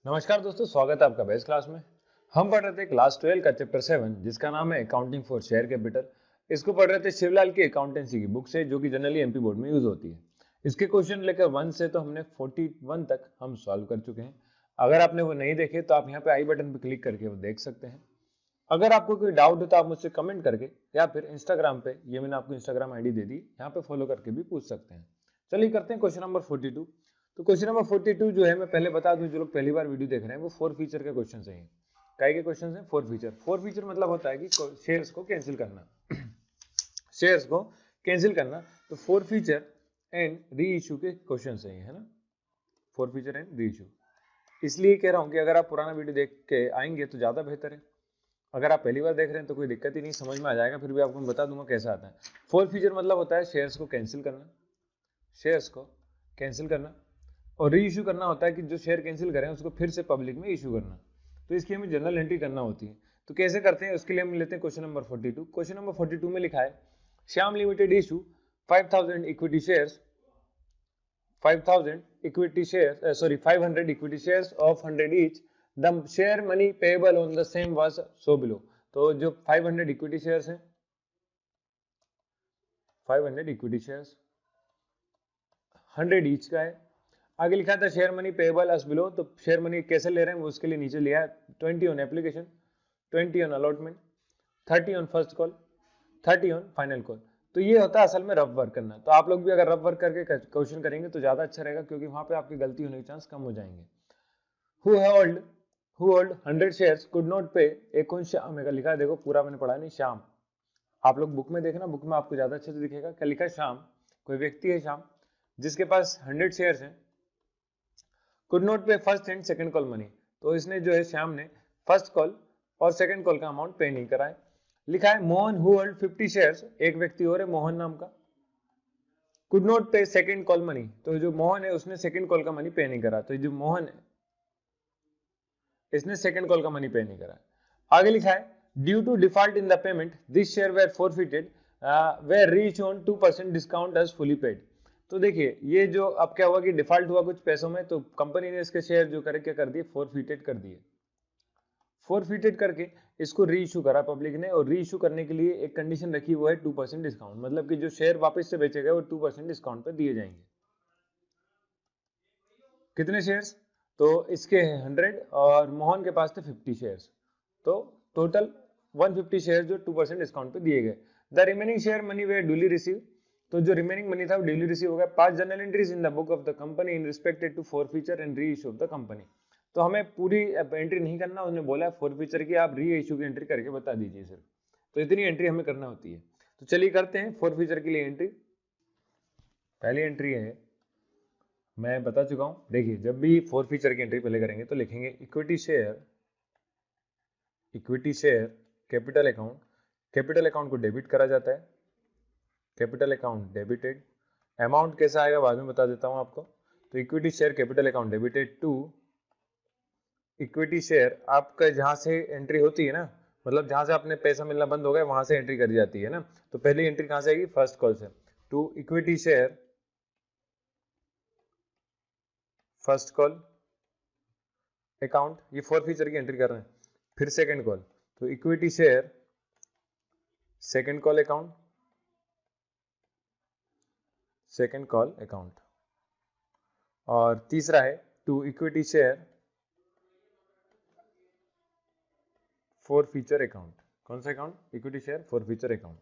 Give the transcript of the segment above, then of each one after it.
नमस्कार दोस्तों, स्वागत है आपका बेस क्लास में। हम पढ़ रहे थे क्लास 12 का चैप्टर 7 जिसका नाम है अकाउंटिंग फॉर शेयर कैपिटल। इसको पढ़ रहे थे शिवलाल की अकाउंटेंसी की बुक से, जो कि जनरली एमपी बोर्ड में यूज होती है। इसके क्वेश्चन लेकर 1 से तो हमने 41 तक हम सॉल्व कर चुके हैं। अगर आपने वो नहीं देखे तो आप यहाँ पे आई बटन पर क्लिक करके वो देख सकते हैं। अगर आपको कोई डाउट हो तो आप मुझसे कमेंट करके या फिर इंस्टाग्राम पे, ये मैंने आपको इंस्टाग्राम आईडी दे दी, यहाँ पे फॉलो करके भी पूछ सकते हैं। चलिए करते हैं क्वेश्चन नंबर 42। तो क्वेश्चन नंबर 42 जो है, मैं पहले बता दूं, जो लोग पहली बार वीडियो देख रहे हैं वो 4 फीचर के क्वेश्चन है। काय के क्वेश्चन है? 4 फीचर। 4 फीचर मतलब होता है कि शेयर्स को कैंसिल करना शेयर्स को कैंसिल करना। तो 4 फीचर एंड री इशू के क्वेश्चन है ना। 4 फीचर एंड री इशू। इसलिए कह रहा हूं कि अगर आप पुराना वीडियो देख के आएंगे तो ज्यादा बेहतर है। अगर आप पहली बार देख रहे हैं तो कोई दिक्कत ही नहीं, समझ में आ जाएगा। फिर भी आपको मैं बता दूंगा कैसा आता है। 4 फीचर मतलब होता है शेयर्स को कैंसिल करना, शेयर्स को कैंसिल करना, और री इशू करना होता है कि जो शेयर कैंसिल करें उसको फिर से पब्लिक में इशू करना। तो इसकी हमें जनरल एंट्री करना होती है। तो कैसे करते हैं उसके लिए हम लेते हैं क्वेश्चन नंबर 42। क्वेश्चन नंबर 42 में लिखा है Shyam limited issue 5000 equity shares 500 equity shares of 100 each. The share money payable on the same was so below. तो जो 500 इक्विटी शेयर्स हैं, 500 इक्विटी शेयर्स 100 ईच का है। आगे लिखा था share money payable as below. तो शेयर मनी कैसे ले रहे हैं वो उसके लिए नीचे लिया है 20 on application, 20 on allotment, 30 on first call, 30 on final call. तो ये होता है असल में रफ वर्क करना। तो आप लोग भी अगर रफ वर्क करके क्वेश्चन करेंगे तो ज्यादा अच्छा रहेगा, क्योंकि वहां पे आपकी गलती होने के चांस कम हो जाएंगे। Who hold 100 shares could not पे। एक कौन श्याम है लिखा है, देखो पूरा मैंने पढ़ा नहीं, श्याम। आप लोग बुक में देखना, बुक में आपको ज्यादा अच्छे से दिखेगा। क्या लिखा है? श्याम। कोई व्यक्ति है श्याम जिसके पास 100 शेयर्स हैं, कुड नॉट पे first and second call money. तो इसने जो है श्याम ने फर्स्ट कॉल और सेकंड कॉल का अमाउंट पे नहीं करा है। लिखा है मोहन हु होल्ड 50 शेयर्स, एक व्यक्ति और है मोहन नाम का, कुड नॉट पे सेकंड कॉल मनी। तो जो मोहन है उसने सेकंड कॉल का मनी पे नहीं करा। तो जो मोहन है इसने सेकंड कॉल का मनी पे नहीं करा। आगे लिखा है due to default in the payment this share were forfeited were reach on 2% discount as fully paid. तो देखिए ये जो अब क्या हुआ कि डिफॉल्ट हुआ कुछ पैसों में, तो कंपनी ने इसके शेयर जो करे क्या कर दिए, फॉरफिटेड कर दिए। फॉरफिटेड करके इसको री इशू करा पब्लिक ने, और री इशू करने के लिए एक कंडीशन रखी, वो है 2% डिस्काउंट। मतलब कि जो शेयर वापस से बेचे गए वो 2% डिस्काउंट पे दिए जाएंगे। कितने शेयर्स? तो इसके 100 और मोहन के पास थे 50 शेयर्स, तो टोटल 150 शेयर जो 2% डिस्काउंट पे दिए गए। The remaining share money way duly receive. तो जो रिमेनिंग मनी था वो ड्यूली रिसीव हो गया। 5 journal entries in the book of the company in respected to forfeiture and reissue of the company. तो हमें पूरी एंट्री नहीं करना, उन्होंने बोला फॉरफीचर की आप री इशू की एंट्री करके बता दीजिए सिर्फ। तो इतनी एंट्री हमें करना होती है। तो चलिए करते हैं फॉरफीचर के लिए एंट्री। पहली एंट्री है, मैं बता चुका हूं। देखिए जब भी 4 फीचर की एंट्री पहले करेंगे तो लिखेंगे equity share capital account. Capital account को डेबिट करा जाता है, कैपिटल अकाउंट डेबिटेड। अमाउंट कैसा आएगा बाद में बता देता हूं आपको। तो equity share capital account debited to equity share. आपका जहां से एंट्री होती है ना, मतलब जहां से आपने पैसा मिलना बंद हो गया वहां से एंट्री करी जाती है ना। तो पहली एंट्री कहां से आएगी? फर्स्ट कॉल से। To equity share first call account, ये 4 फीचर की एंट्री कर रहे हैं। फिर सेकंड कॉल, तो equity share second call account, second call account. और तीसरा है to equity share 4 feature account. कौन सा अकाउंट? Equity share 4 feature account.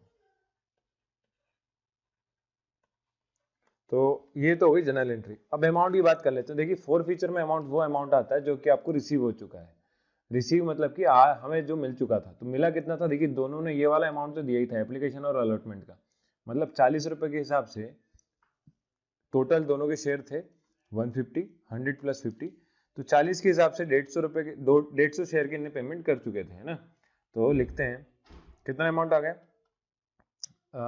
तो ये तो हो गई जनरल एंट्री। अब अमाउंट की बात कर लेते हैं। देखिए 4 फीचर में अमाउंट वो अमाउंट आता है जो कि आपको रिसीव हो चुका है। रिसीव मतलब कि हमें जो मिल चुका था। तो मिला कितना था? देखिए दोनों ने ये वाला अमाउंट तो दिया ही था, एप्लीकेशन और अलॉटमेंट का। मतलब 40 रुपए के हिसाब से टोटल दोनों के शेयर थे 150, 100 प्लस 50। तो 40 के हिसाब से 150 रुपए के 150 शेयर के इन्हें पेमेंट कर चुके थे, है ना। तो लिखते हैं कितना अमाउंट आ गया,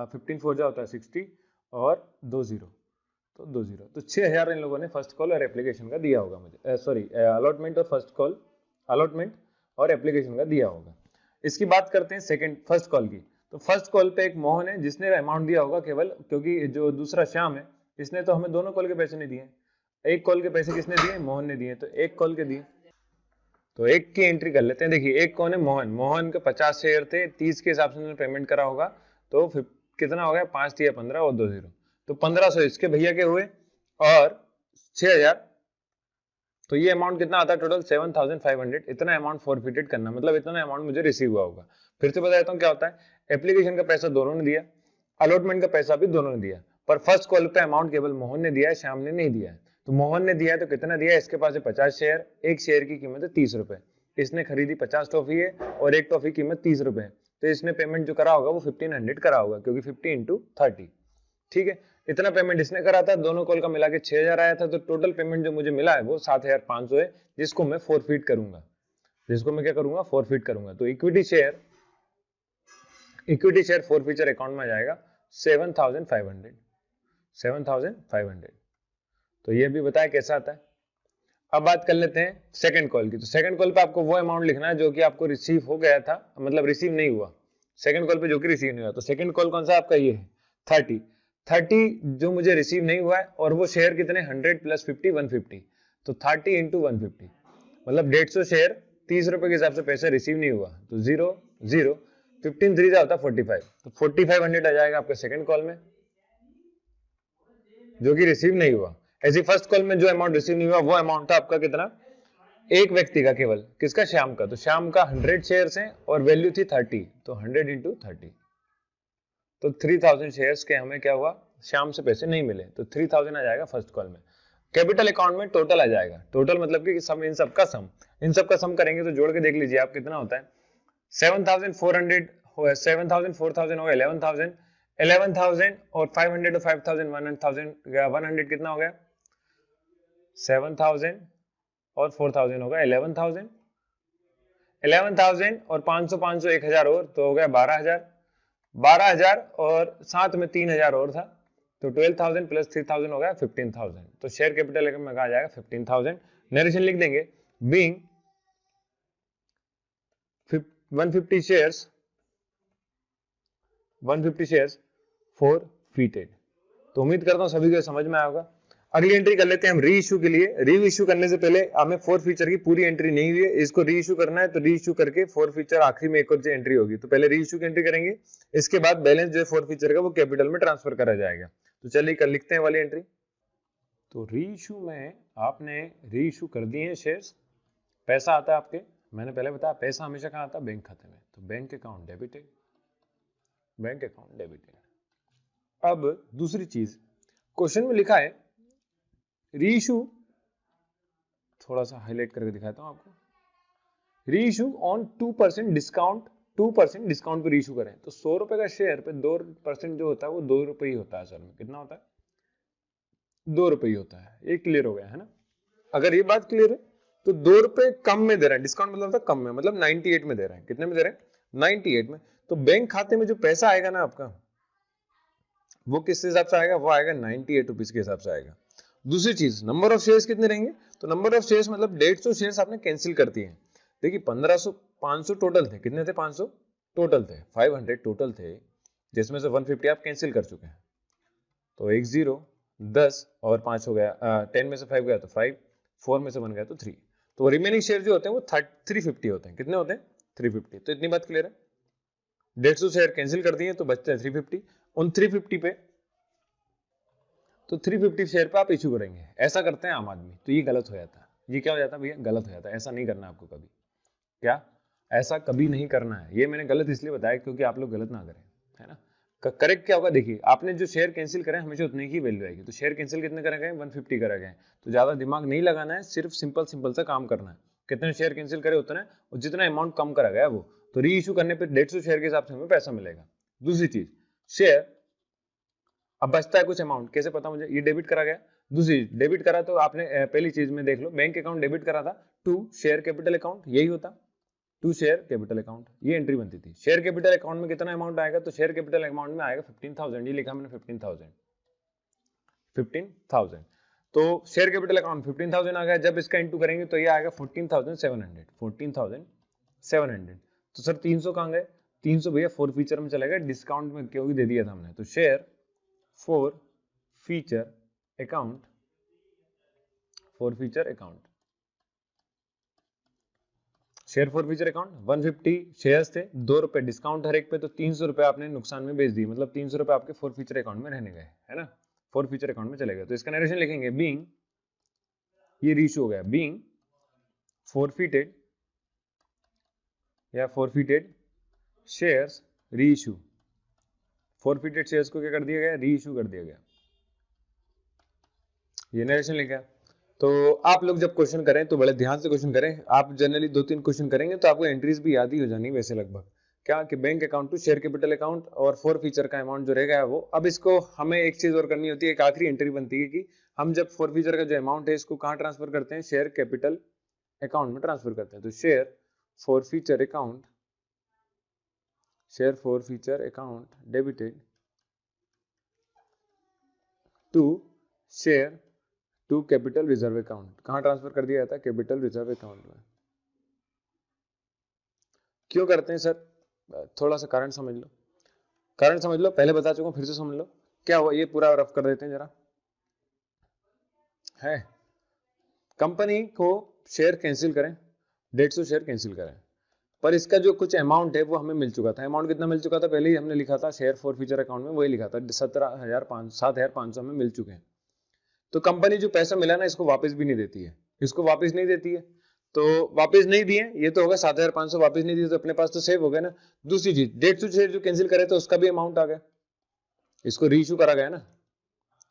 15 4 होता है 60 और 2 जीरो, तो 2 जीरो। तो 6000 इन लोगों ने फर्स्ट कॉल और एप्लीकेशन का दिया होगा मुझे, सॉरी अलॉटमेंट और फर्स्ट कॉल, अलॉटमेंट और एप्लीकेशन का दिया होगा। इसकी बात करते हैं सेकंड फर्स्ट कॉल की। तो फर्स्ट कॉल पे एक मोहन है जिसने अमाउंट दिया होगा केवल, क्योंकि जो दूसरा श्याम है इसने तो हमें दोनों कॉल के पैसे नहीं दिए। एक कॉल के पैसे किसने दिए? मोहन ने दिए। तो एक कॉल के दिए, तो एक की एंट्री कर लेते हैं। देखिए एक कौन है, मोहन। मोहन के 50 शेयर थे, 30 के हिसाब से उन्होंने पेमेंट करा होगा, तो कितना हो गया, 5 या 15 और 2 0, तो 1500 इसके भैया के हुए और 6000, तो ये अमाउंट कितना आता है टोटल 7500। इतना अमाउंट फॉरफिटेड करना, मतलब इतना अमाउंट मुझे रिसीव हुआ होगा। फिर से बता देता हूँ क्या होता है। एप्लीकेशन का पैसा दोनों ने दिया, अलॉटमेंट का पैसा भी दोनों ने दिया, पर फर्स्ट कॉल पे अमाउंट केवल मोहन ने दिया है, श्याम ने नहीं दिया है। तो मोहन ने दिया है तो कितना दिया है, इसके पास है 50 शेयर, एक शेयर की कीमत है 30 रुपए। इसने खरीदी 50 टॉफी है और एक टॉफी की कीमत 30 रुपए है, तो इसने पेमेंट जो करा होगा वो 1500 करा होगा, क्योंकि 50 इंटू 30, ठीक है। इतना पेमेंट इसने करा था, दोनों कॉल का मिला के 6000 आया था, तो टोटल पेमेंट जो मुझे मिला है वो 7500 है, जिसको मैं फॉरफिट करूंगा। जिसको मैं क्या करूंगा, फॉरफिट करूंगा। तो इक्विटी शेयर फॉरफीचर अकाउंट में आ जाएगा 7500। 7500, तो ये भी बताया कैसा आता है। अब बात कर लेते हैं सेकंड कॉल की। तो सेकंड कॉल पे आपको वो अमाउंट लिखना है जो कि आपको रिसीव हो गया था, मतलब रिसीव नहीं हुआ सेकंड कॉल पे, जो कि रिसीव नहीं हुआ। तो सेकंड कॉल कौन सा आपका, ये है 30 जो मुझे रिसीव नहीं हुआ है, और वो शेयर कितने, 100 प्लस 50 150, तो 30 इंटू 150, मतलब 150 शेयर 30 रुपए के हिसाब से पैसा रिसीव नहीं हुआ, तो 0 0 15 3 होता है 45, तो 4500 आ जाएगा आपके सेकंड कॉल में, जो कि रिसीव नहीं हुआ। ऐसी फर्स्ट कॉल में जो अमाउंट रिसीव नहीं हुआ वो अमाउंट था आपका कितना, एक व्यक्ति का, केवल किसका, श्याम का। तो श्याम का 100 शेयर्स हैं और वैल्यू थी 30, तो 100 इंटू 30, तो 3000 शेयर्स के हमें क्या हुआ, श्याम से पैसे नहीं मिले, तो 3000 आ जाएगा फर्स्ट कॉल में। कैपिटल अकाउंट में टोटल आ जाएगा, टोटल मतलब कि सम, इन सबका सम करेंगे तो जोड़ के देख लीजिए आप कितना होता है। 7400 हो, 7000 4000 हो गया 11000, 11000 और 500 और 5000 100 कितना हो गया, 7000 और 4000 होगा 11000, 11000 और 500 500 1000 और, तो हो गया 12000, 12000 और साथ में 3000 और था, तो 12000 प्लस 3000 हो गया 15000। तो शेयर कैपिटल में कहा जाएगा 15000। नरेशन लिख देंगे, बीइंग 150 शेयर्स फॉरफिटेड। तो उम्मीद करता हूं सभी को समझ में आया होगा। अगली एंट्री कर लेते हैं हम री इशू के लिए। री इशू करने से पहले हमें फॉरफीचर की पूरी एंट्री नहीं हुई है, इसको री इशू करना है, तो री इशू करके फॉरफीचर आखिरी में एक और एंट्री होगी। तो पहले री इशू की एंट्री करेंगे, इसके बाद बैलेंस जो है फॉरफीचर का वो कैपिटल में ट्रांसफर करा जाएगा। तो चलिए कर लिखते हैं वाली एंट्री। तो री इशू में आपने री इशू कर दिए हैं शेयर्स, पैसा आता है आपके, मैंने पहले बताया पैसा हमेशा कहाँ आता है, बैंक खाते में, तो bank account debited, bank account debited. अब दूसरी चीज क्वेश्चन में लिखा है री इशू, थोड़ा सा हाईलाइट करके दिखाता हूं आपको, री इशू ऑन 2% डिस्काउंट, 2% डिस्काउंट पे री इशू करें, तो 100 रुपए का शेयर पे 2% जो होता है वो 2 रुपए ही होता है। असल में कितना होता है, 2 रुपए ही होता है। ये क्लियर हो गया है ना। अगर ये बात क्लियर है तो 2 रुपए कम में दे रहा है, डिस्काउंट मतलब था कम में, मतलब 98 में दे रहा है। कितने में दे रहे हैं, 98 में। तो बैंक खाते में जो पैसा आएगा ना आपका, वो किस हिसाब से आएगा, वो आएगा 98 रुपीज के हिसाब से आएगा। दूसरी चीज, नंबर ऑफ शेयर्स कितने रहेंगे, तो नंबर ऑफ शेयर्स मतलब 150 शेयर्स आपने कैंसिल कर दिए हैं। देखिए 1500 500 टोटल थे, कितने थे, 500 टोटल थे, 500 टोटल थे, जिसमें से 150 आप कैंसिल कर चुके हैं। तो 1 0 10 और 5 हो गया, 10 में से 5 गया तो 5, 4 में से 1 गया तो 3, तो रिमेनिंग शेयर जो होते हैं वो 350 होते हैं। कितने होते हैं, 350। तो इतनी बात क्लियर है। 150 शेयर कैंसिल कर दिए तो बचते हैं 350। उन 350 पे, तो 350 शेयर पे आप इशू करेंगे, ऐसा करते हैं आम आदमी, तो ये गलत हो जाता है। ये क्या हो जाता है भैया, गलत हो जाता है। ऐसा नहीं करना आपको कभी, क्या, ऐसा कभी नहीं करना है। ये मैंने गलत इसलिए बताया क्योंकि आप लोग गलत ना करें, है ना। करेक्ट क्या होगा, देखिए आपने जो शेयर कैंसिल करें हमेशा उतने की वैल्यू आएगी। तो शेयर कैंसिल कितने करे गए, 150 करे गए, तो ज्यादा दिमाग नहीं लगाना है, सिर्फ सिंपल सा काम करना है। कितने शेयर कैंसिल करे उतने, और जितना अमाउंट कम करा गया वो, तो री इशू करने पर 150 शेयर के हिसाब से हमें पैसा मिलेगा। दूसरी चीज, शेयर अब बचता है कुछ अमाउंट, कैसे पता मुझे, ये डेबिट करा गया। दूसरी डेबिट करा तो आपने पहली चीज में देख लो, बैंक अकाउंट डेबिट करा था टू शेयर कैपिटल अकाउंट, यही होता टू शेयर कैपिटल अकाउंट, ये एंट्री बनती थी। शेयर कैपिटल अकाउंट में कितना अमाउंट आएगा, तो शेयर कैपिटल अकाउंट में आएगा 15,000, ये लिखा मैंने 15,000। तो शेयर कैपिटल अकाउंट 15,000 आ गया, जब इसका इंटू करेंगे तो ये आएगा 14,700। तो सर 300 कहां गए, 300 भैया फोर फीचर में चलेगा, डिस्काउंट में क्यों दे दिया था हमने। तो share for feature account, for feature account, share forfeiture account 150 shares थे, 2 रुपए डिस्काउंट हर एक पे, तो 300 रुपए आपने नुकसान में बेच दिए, मतलब 300 रुपए आपके फॉर फ्यूचर अकाउंट में रहने गए, है ना, फॉर फ्यूचर अकाउंट में चले गए। तो इसका नरेशन लिखेंगे बीइंग, ये रीइश्यू हो गया, बीइंग forfeited या forfeited shares reissue, forfeited shares को क्या कर दिया गया, रीइश्यू कर दिया गया, ये नरेशन लिखा। तो आप लोग जब क्वेश्चन करें तो बड़े ध्यान से क्वेश्चन करें, आप जनरली 2-3 क्वेश्चन करेंगे तो आपको एंट्रीज भी याद ही हो जानी वैसे लगभग, क्या कि bank account to share capital account और फॉर फ्यूचर का अमाउंट जो रहेगा वो। अब इसको हमें एक चीज और करनी होती है, एक आखिरी एंट्री बनती है कि हम जब फॉर फ्यूचर का जो अमाउंट है इसको कहाँ ट्रांसफर करते हैं, शेयर कैपिटल अकाउंट में ट्रांसफर करते हैं। तो share forfeiture account, share forfeiture account debited to share to capital reserve account, कहां ट्रांसफर कर दिया जाता है, कैपिटल रिजर्व अकाउंट में। क्यों करते हैं सर, थोड़ा सा कारण समझ लो, कारण समझ लो, पहले बता चुका हूं फिर से समझ लो। क्या हुआ, ये पूरा रफ कर देते हैं जरा, है कंपनी को शेयर कैंसिल करें, 150 शेयर कैंसिल करें, पर इसका जो कुछ अमाउंट है वो हमें मिल चुका था। अमाउंट कितना मिल चुका था, पहले ही हमने लिखा था शेयर फॉर फ्यूचर अकाउंट में, वही लिखा था 7,500 हमें मिल चुके हैं। तो कंपनी जो पैसा मिला ना इसको वापस भी नहीं देती है, इसको वापस नहीं देती है, तो वापस नहीं दिए, ये तो होगा 7,500 वापस नहीं दिए, तो अपने पास तो सेव हो गया ना। दूसरी चीज 150 शेयर जो कैंसिल करे तो उसका भी अमाउंट आ गया, इसको री इशू करा गया ना,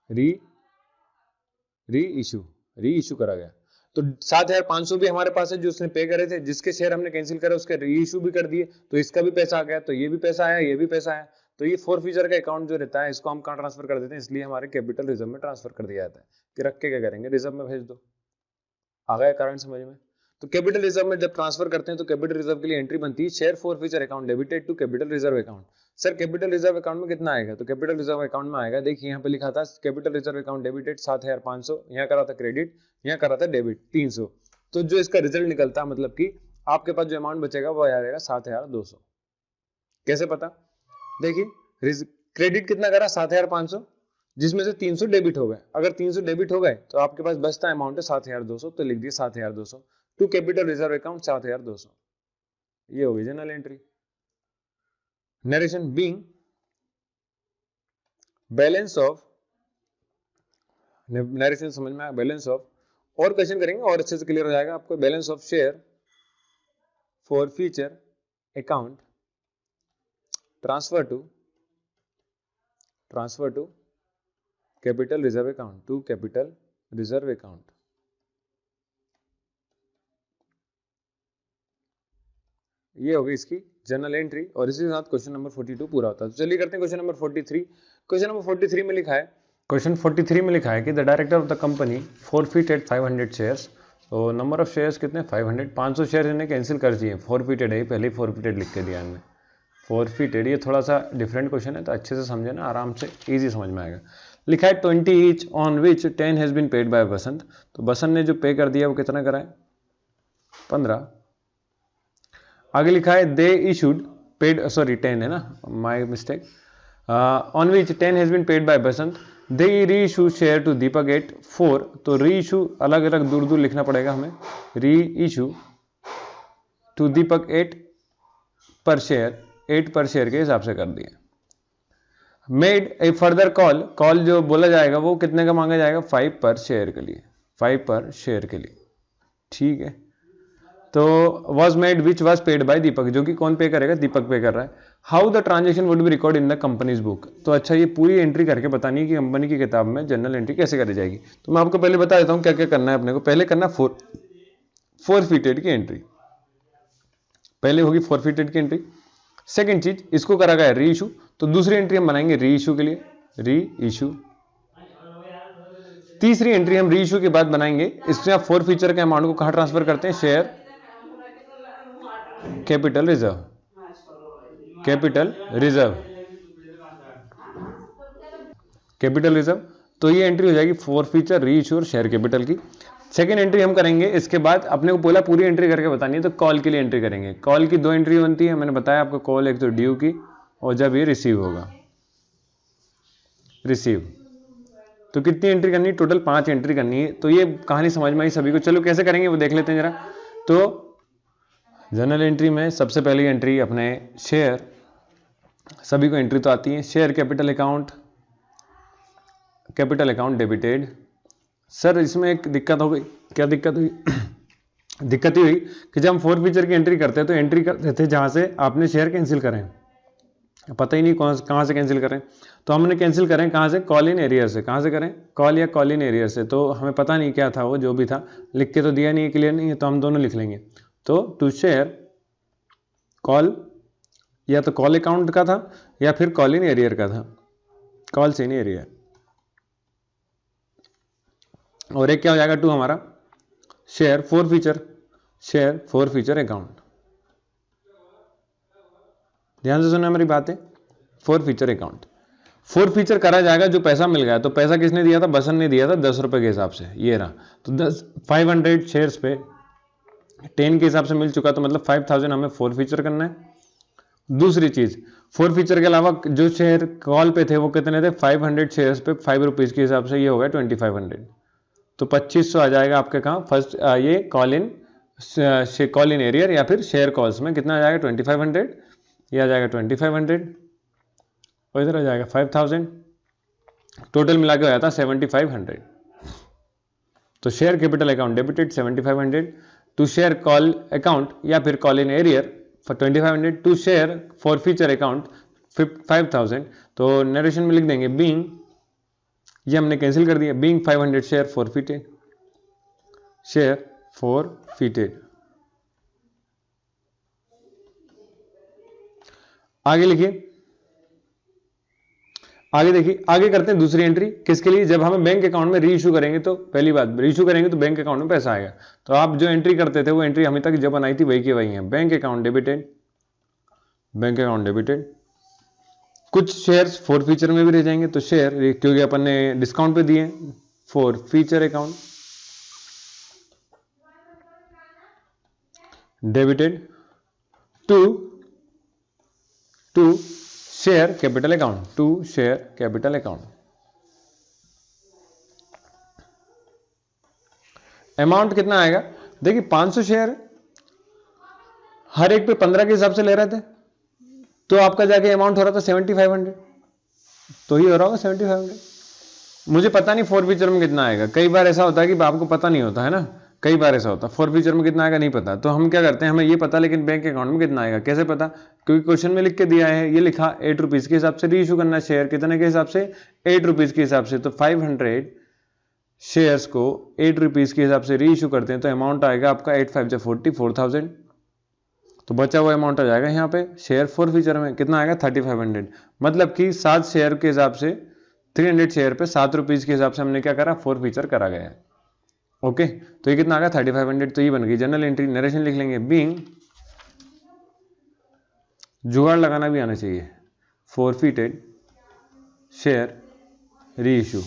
री इशू करा गया। तो 7,500 भी हमारे पास है जो उसने पे करे थे, जिसके शेयर हमने कैंसिल करे उसके री इशू भी कर दिए, तो इसका भी पैसा आ गया, तो ये भी पैसा आया, ये भी पैसा आया। तो ये फॉर फ्यूचर का अकाउंट जो रहता है इसको हम कहाँ ट्रांसफर कर देते हैं, इसलिए हमारे कैपिटल रिजर्व में ट्रांसफर कर दिया जाता है कि रख के क्या करेंगे, रिजर्व में भेज दो। आ गया कारण समझ में। तो कैपिटल रिजर्व में जब ट्रांसफर करते हैं तो कैपिटल रिजर्व के लिए एंट्री बनती है share forfeiture account debited to capital reserve account. Sir capital reserve account में कितना आएगा, तो कैपिटल रिजर्व अकाउंट में आएगा, देखिए यहाँ पे लिखा था कैपिटल रिजर्व अकाउंट डेबिटेड 7,500, यहाँ करा था क्रेडिट, यहाँ करा था डेबिट 300। तो जो इसका रिजल्ट निकलता है मतलब कि आपके पास जो अमाउंट बचेगा वो आ जाएगा 7,200। कैसे पता, देखिए क्रेडिट कितना करा 7,500, जिसमें से 300 डेबिट हो गए, अगर 300 डेबिट हो गए तो आपके पास बचता अमाउंट है 7,200, तो लिख दिए 7,200 टू कैपिटल रिजर्व अकाउंट 7,200। ये होगी general entry. Narration being balance of, narration समझ में आया, बैलेंस ऑफ, और क्वेश्चन करेंगे और अच्छे से क्लियर हो जाएगा आपको। Balance of share forfeiture account transfer to capital reserve account, to capital reserve account. ये होगी इसकी जनरल एंट्री, और इसी के साथ क्वेश्चन नंबर 42 पूरा होता है। तो चलिए करते हैं क्वेश्चन नंबर 43। क्वेश्चन नंबर 43 में लिखा है, क्वेश्चन 43 में लिखा है कि the director of the company forfeited 500 shares. तो नंबर ऑफ शेयर्स कितने, 500, 500 शेयर इन्हें कैंसिल कर दिए, फॉरफिटेड है, पहले ही फॉरफिटेड लिख के दिया इनमें, फॉरफिटेड। ये थोड़ा सा डिफरेंट क्वेश्चन है तो अच्छे से समझे ना, आराम से इजी समझ में आएगा। लिखा है 20 each on which 10 has been paid by Basant. तो बसंत ने जो पे कर दिया वो कितना करा है, 15। आगे लिखा है दे इशूड पेड, सॉरी 10 है ना, my mistake, on which 10 has been paid by Basant, they reissue share to दीपक 8 4। तो री इशू अलग अलग दूर दूर लिखना पड़ेगा हमें, री इशू टू दीपक 8 पर शेयर, 8 पर शेयर के हिसाब से कर दिया। Made a further call, call जो बोला जाएगा वो कितने का मांगा जाएगा, 5 पर शेयर के लिए, 5 पर शेयर के लिए, ठीक है। तो was made which was paid by Deepak, जो कि कौन पे करेगा, दीपक पे कर रहा है। How the transaction would be record in the companies book. तो अच्छा ये पूरी एंट्री करके बतानी है कि कंपनी की किताब में जनरल एंट्री कैसे करी जाएगी। तो मैं आपको पहले बता देता हूँ क्या क्या करना है अपने को। पहले करना फॉरफिटेड की एंट्री, पहले होगी फॉरफिटेड की एंट्री। सेकेंड चीज इसको करा गया री इशू, तो दूसरी एंट्री हम बनाएंगे री इशू के लिए, री इशू। तीसरी एंट्री हम री इशू के बाद बनाएंगे, इसमें आप फॉर फ्यूचर के अमाउंट को कहां ट्रांसफर करते हैं, share capital reserve, capital reserve, capital reserve. तो ये एंट्री हो जाएगी फॉर फ्यूचर, री इशू और शेयर कैपिटल की। सेकेंड एंट्री हम करेंगे, इसके बाद अपने को पहला पूरी एंट्री करके बतानी है, तो कॉल के लिए एंट्री करेंगे। कॉल की 2 एंट्री बनती है, मैंने बताया आपको, कॉल एक तो ड्यू की और जब ये रिसीव होगा, रिसीव। तो कितनी एंट्री करनी है, टोटल 5 एंट्री करनी है। तो ये कहानी समझ में आई सभी को, चलो कैसे करेंगे वो देख लेते हैं जरा। तो जर्नल एंट्री में सबसे पहली एंट्री अपने शेयर, सभी को एंट्री तो आती है। Share capital account debited. Sir इसमें एक दिक्कत हो गई। क्या दिक्कत हुई? दिक्कत ही हुई कि जब हम फोर फीचर की एंट्री करते हैं तो एंट्री करते थे जहां से आपने शेयर कैंसिल करें, पता ही नहीं कहां से कैंसिल करें। तो हमने कैंसिल करें कहां से? कॉल इन एरियर से। कहां से करें? कॉल या कॉल इन एरियर से। तो हमें पता नहीं क्या था वो, जो भी था लिख के तो दिया नहीं है, क्लियर नहीं है, तो हम दोनों लिख लेंगे। तो टू शेयर कॉल, या तो कॉल अकाउंट का था या फिर कॉल इन एरियर का था, कॉल इन एरियर। और एक क्या हो जाएगा? टू हमारा शेयर फोर फीचर अकाउंट। ध्यान से सुनना मेरी बातें। Four feature account, four feature करा जाएगा जो पैसा मिल गया। तो पैसा किसने दिया था? बसन ने दिया था 10 रुपए के हिसाब से, ये रहा। तो 500 शेयर्स पे 10 के हिसाब से मिल चुका, तो मतलब 5000 हमें फोर फीचर करना है। दूसरी चीज, फोर फीचर के अलावा जो शेयर कॉल पे थे वो कितने थे? 500 शेयर्स पे 5 रुपीज के हिसाब से, ये हो गया 2500। तो 2500 आ जाएगा आपके कहाँ? फर्स्ट ये कॉल इन एरियर या फिर शेयर कॉल्स में कितना आ जाएगा? 2500। ये आ जाएगा 2500 और इधर आ जाएगा 5000। टोटल मिला के हो जाता 7500। तो share capital account debited 7500 to share call account या फिर call in arrear for 2500 to share forfeiture account 5000। तो नरेशन में लिख देंगे बीइंग, ये हमने कैंसिल कर दिया, बीइंग 500 शेयर फॉरफिटेड। आगे लिखिए, आगे देखिए, आगे करते हैं दूसरी एंट्री। किसके लिए? जब हमें बैंक अकाउंट में रीइश्यू करेंगे, तो पहली बात रीइश्यू करेंगे तो बैंक अकाउंट में पैसा आएगा। तो आप जो एंट्री करते थे वो एंट्री हमें तक जब बनाई थी वही की वही है। Bank account debited. कुछ शेयर्स फोर फीचर में भी रह जाएंगे, तो शेयर क्योंकि अपन ने डिस्काउंट पे दिए, forfeiture account debited to share capital account. Amount कितना आएगा? देखिए 500 शेयर हर एक पे 15 के हिसाब से ले रहे थे, तो आपका जाके अमाउंट हो रहा था 7500। तो ही हो रहा होगा 7500। मुझे पता नहीं फोर फीचर में कितना आएगा। कई बार ऐसा होता है कि आपको पता नहीं होता है ना, कई बार ऐसा होता है फोर फीचर में कितना आएगा नहीं पता। तो हम क्या करते हैं, हमें ये पता लेकिन बैंक अकाउंट में कितना आएगा कैसे पता? क्योंकि क्वेश्चन में लिख के दिया है, ये लिखा 8 रुपीज के हिसाब से रीइश्यू करना शेयर, कितने के हिसाब से? 8 रुपीज के हिसाब से। तो 500 शेयर्स को 8 रुपीज के हिसाब से रीइश्यू करते हैं, तो अमाउंट आएगा आपका 8 5 40 4000। तो बचा हुआ अमाउंट आ जाएगा यहाँ पे शेयर फोर फीचर में, कितना आएगा? 3500। मतलब कि 7 शेयर के हिसाब से 300 शेयर पे 7 रुपीज के हिसाब से हमने क्या करा? फोर फीचर करा गया है। ओके, तो ये कितना आ गया? 3500। तो ये बन गई जनरल एंट्री। नरेशन लिख लेंगे बीइंग, जुगाड़ लगाना भी आना चाहिए, फॉरफिटेड शेयर रीइश्यू।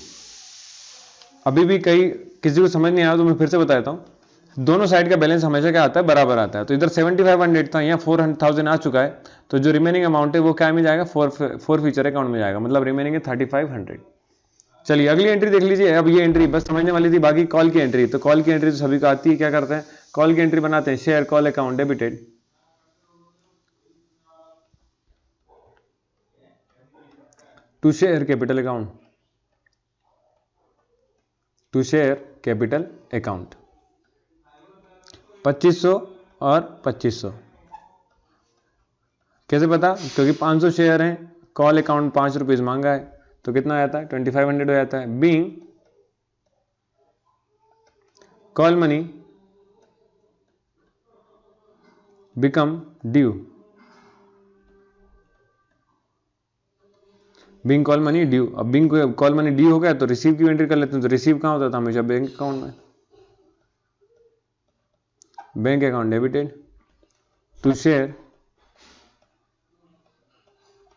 अभी भी किसी को समझ नहीं आया तो मैं फिर से बताता हूं, दोनों साइड का बैलेंस हमेशा क्या आता है? बराबर आता है। तो इधर 7500 था, यहाँ 4000 आ चुका है, तो जो रिमेनिंग अमाउंट है वो क्या में जाएगा? फोर फीचर अकाउंट में जाएगा, मतलब रिमेनिंग है 3500। चलिए अगली एंट्री देख लीजिए। अब ये एंट्री बस समझने वाली थी, बाकी कॉल की एंट्री। तो कॉल की एंट्री तो सभी को आती है। क्या करते हैं? कॉल की एंट्री बनाते हैं, share call account debited to share capital account 2500 और 2500। कैसे पता? क्योंकि 500 शेयर हैं, कॉल अकाउंट 5 रुपीज मांगा है, तो कितना आ जाता है? 2500 हो जाता है। Being call money become due, being call money due. अब बिंग कॉल मनी ड्यू हो गया तो रिसीव की एंट्री कर लेते हैं। तो रिसीव कहां होता था? हमेशा बैंक अकाउंट में। Bank account debited to share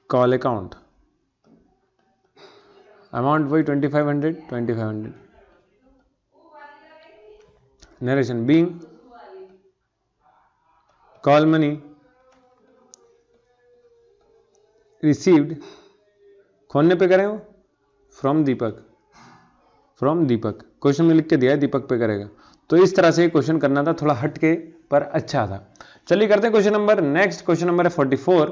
call account, amount वही 2500। Narration being call money received, खोलने पे करें वो फ्रॉम दीपक। क्वेश्चन में लिख के दिया है दीपक पे करेगा। तो इस तरह से क्वेश्चन करना था, थोड़ा हट के पर अच्छा था। चलिए करते हैं question number next. Question number है 44।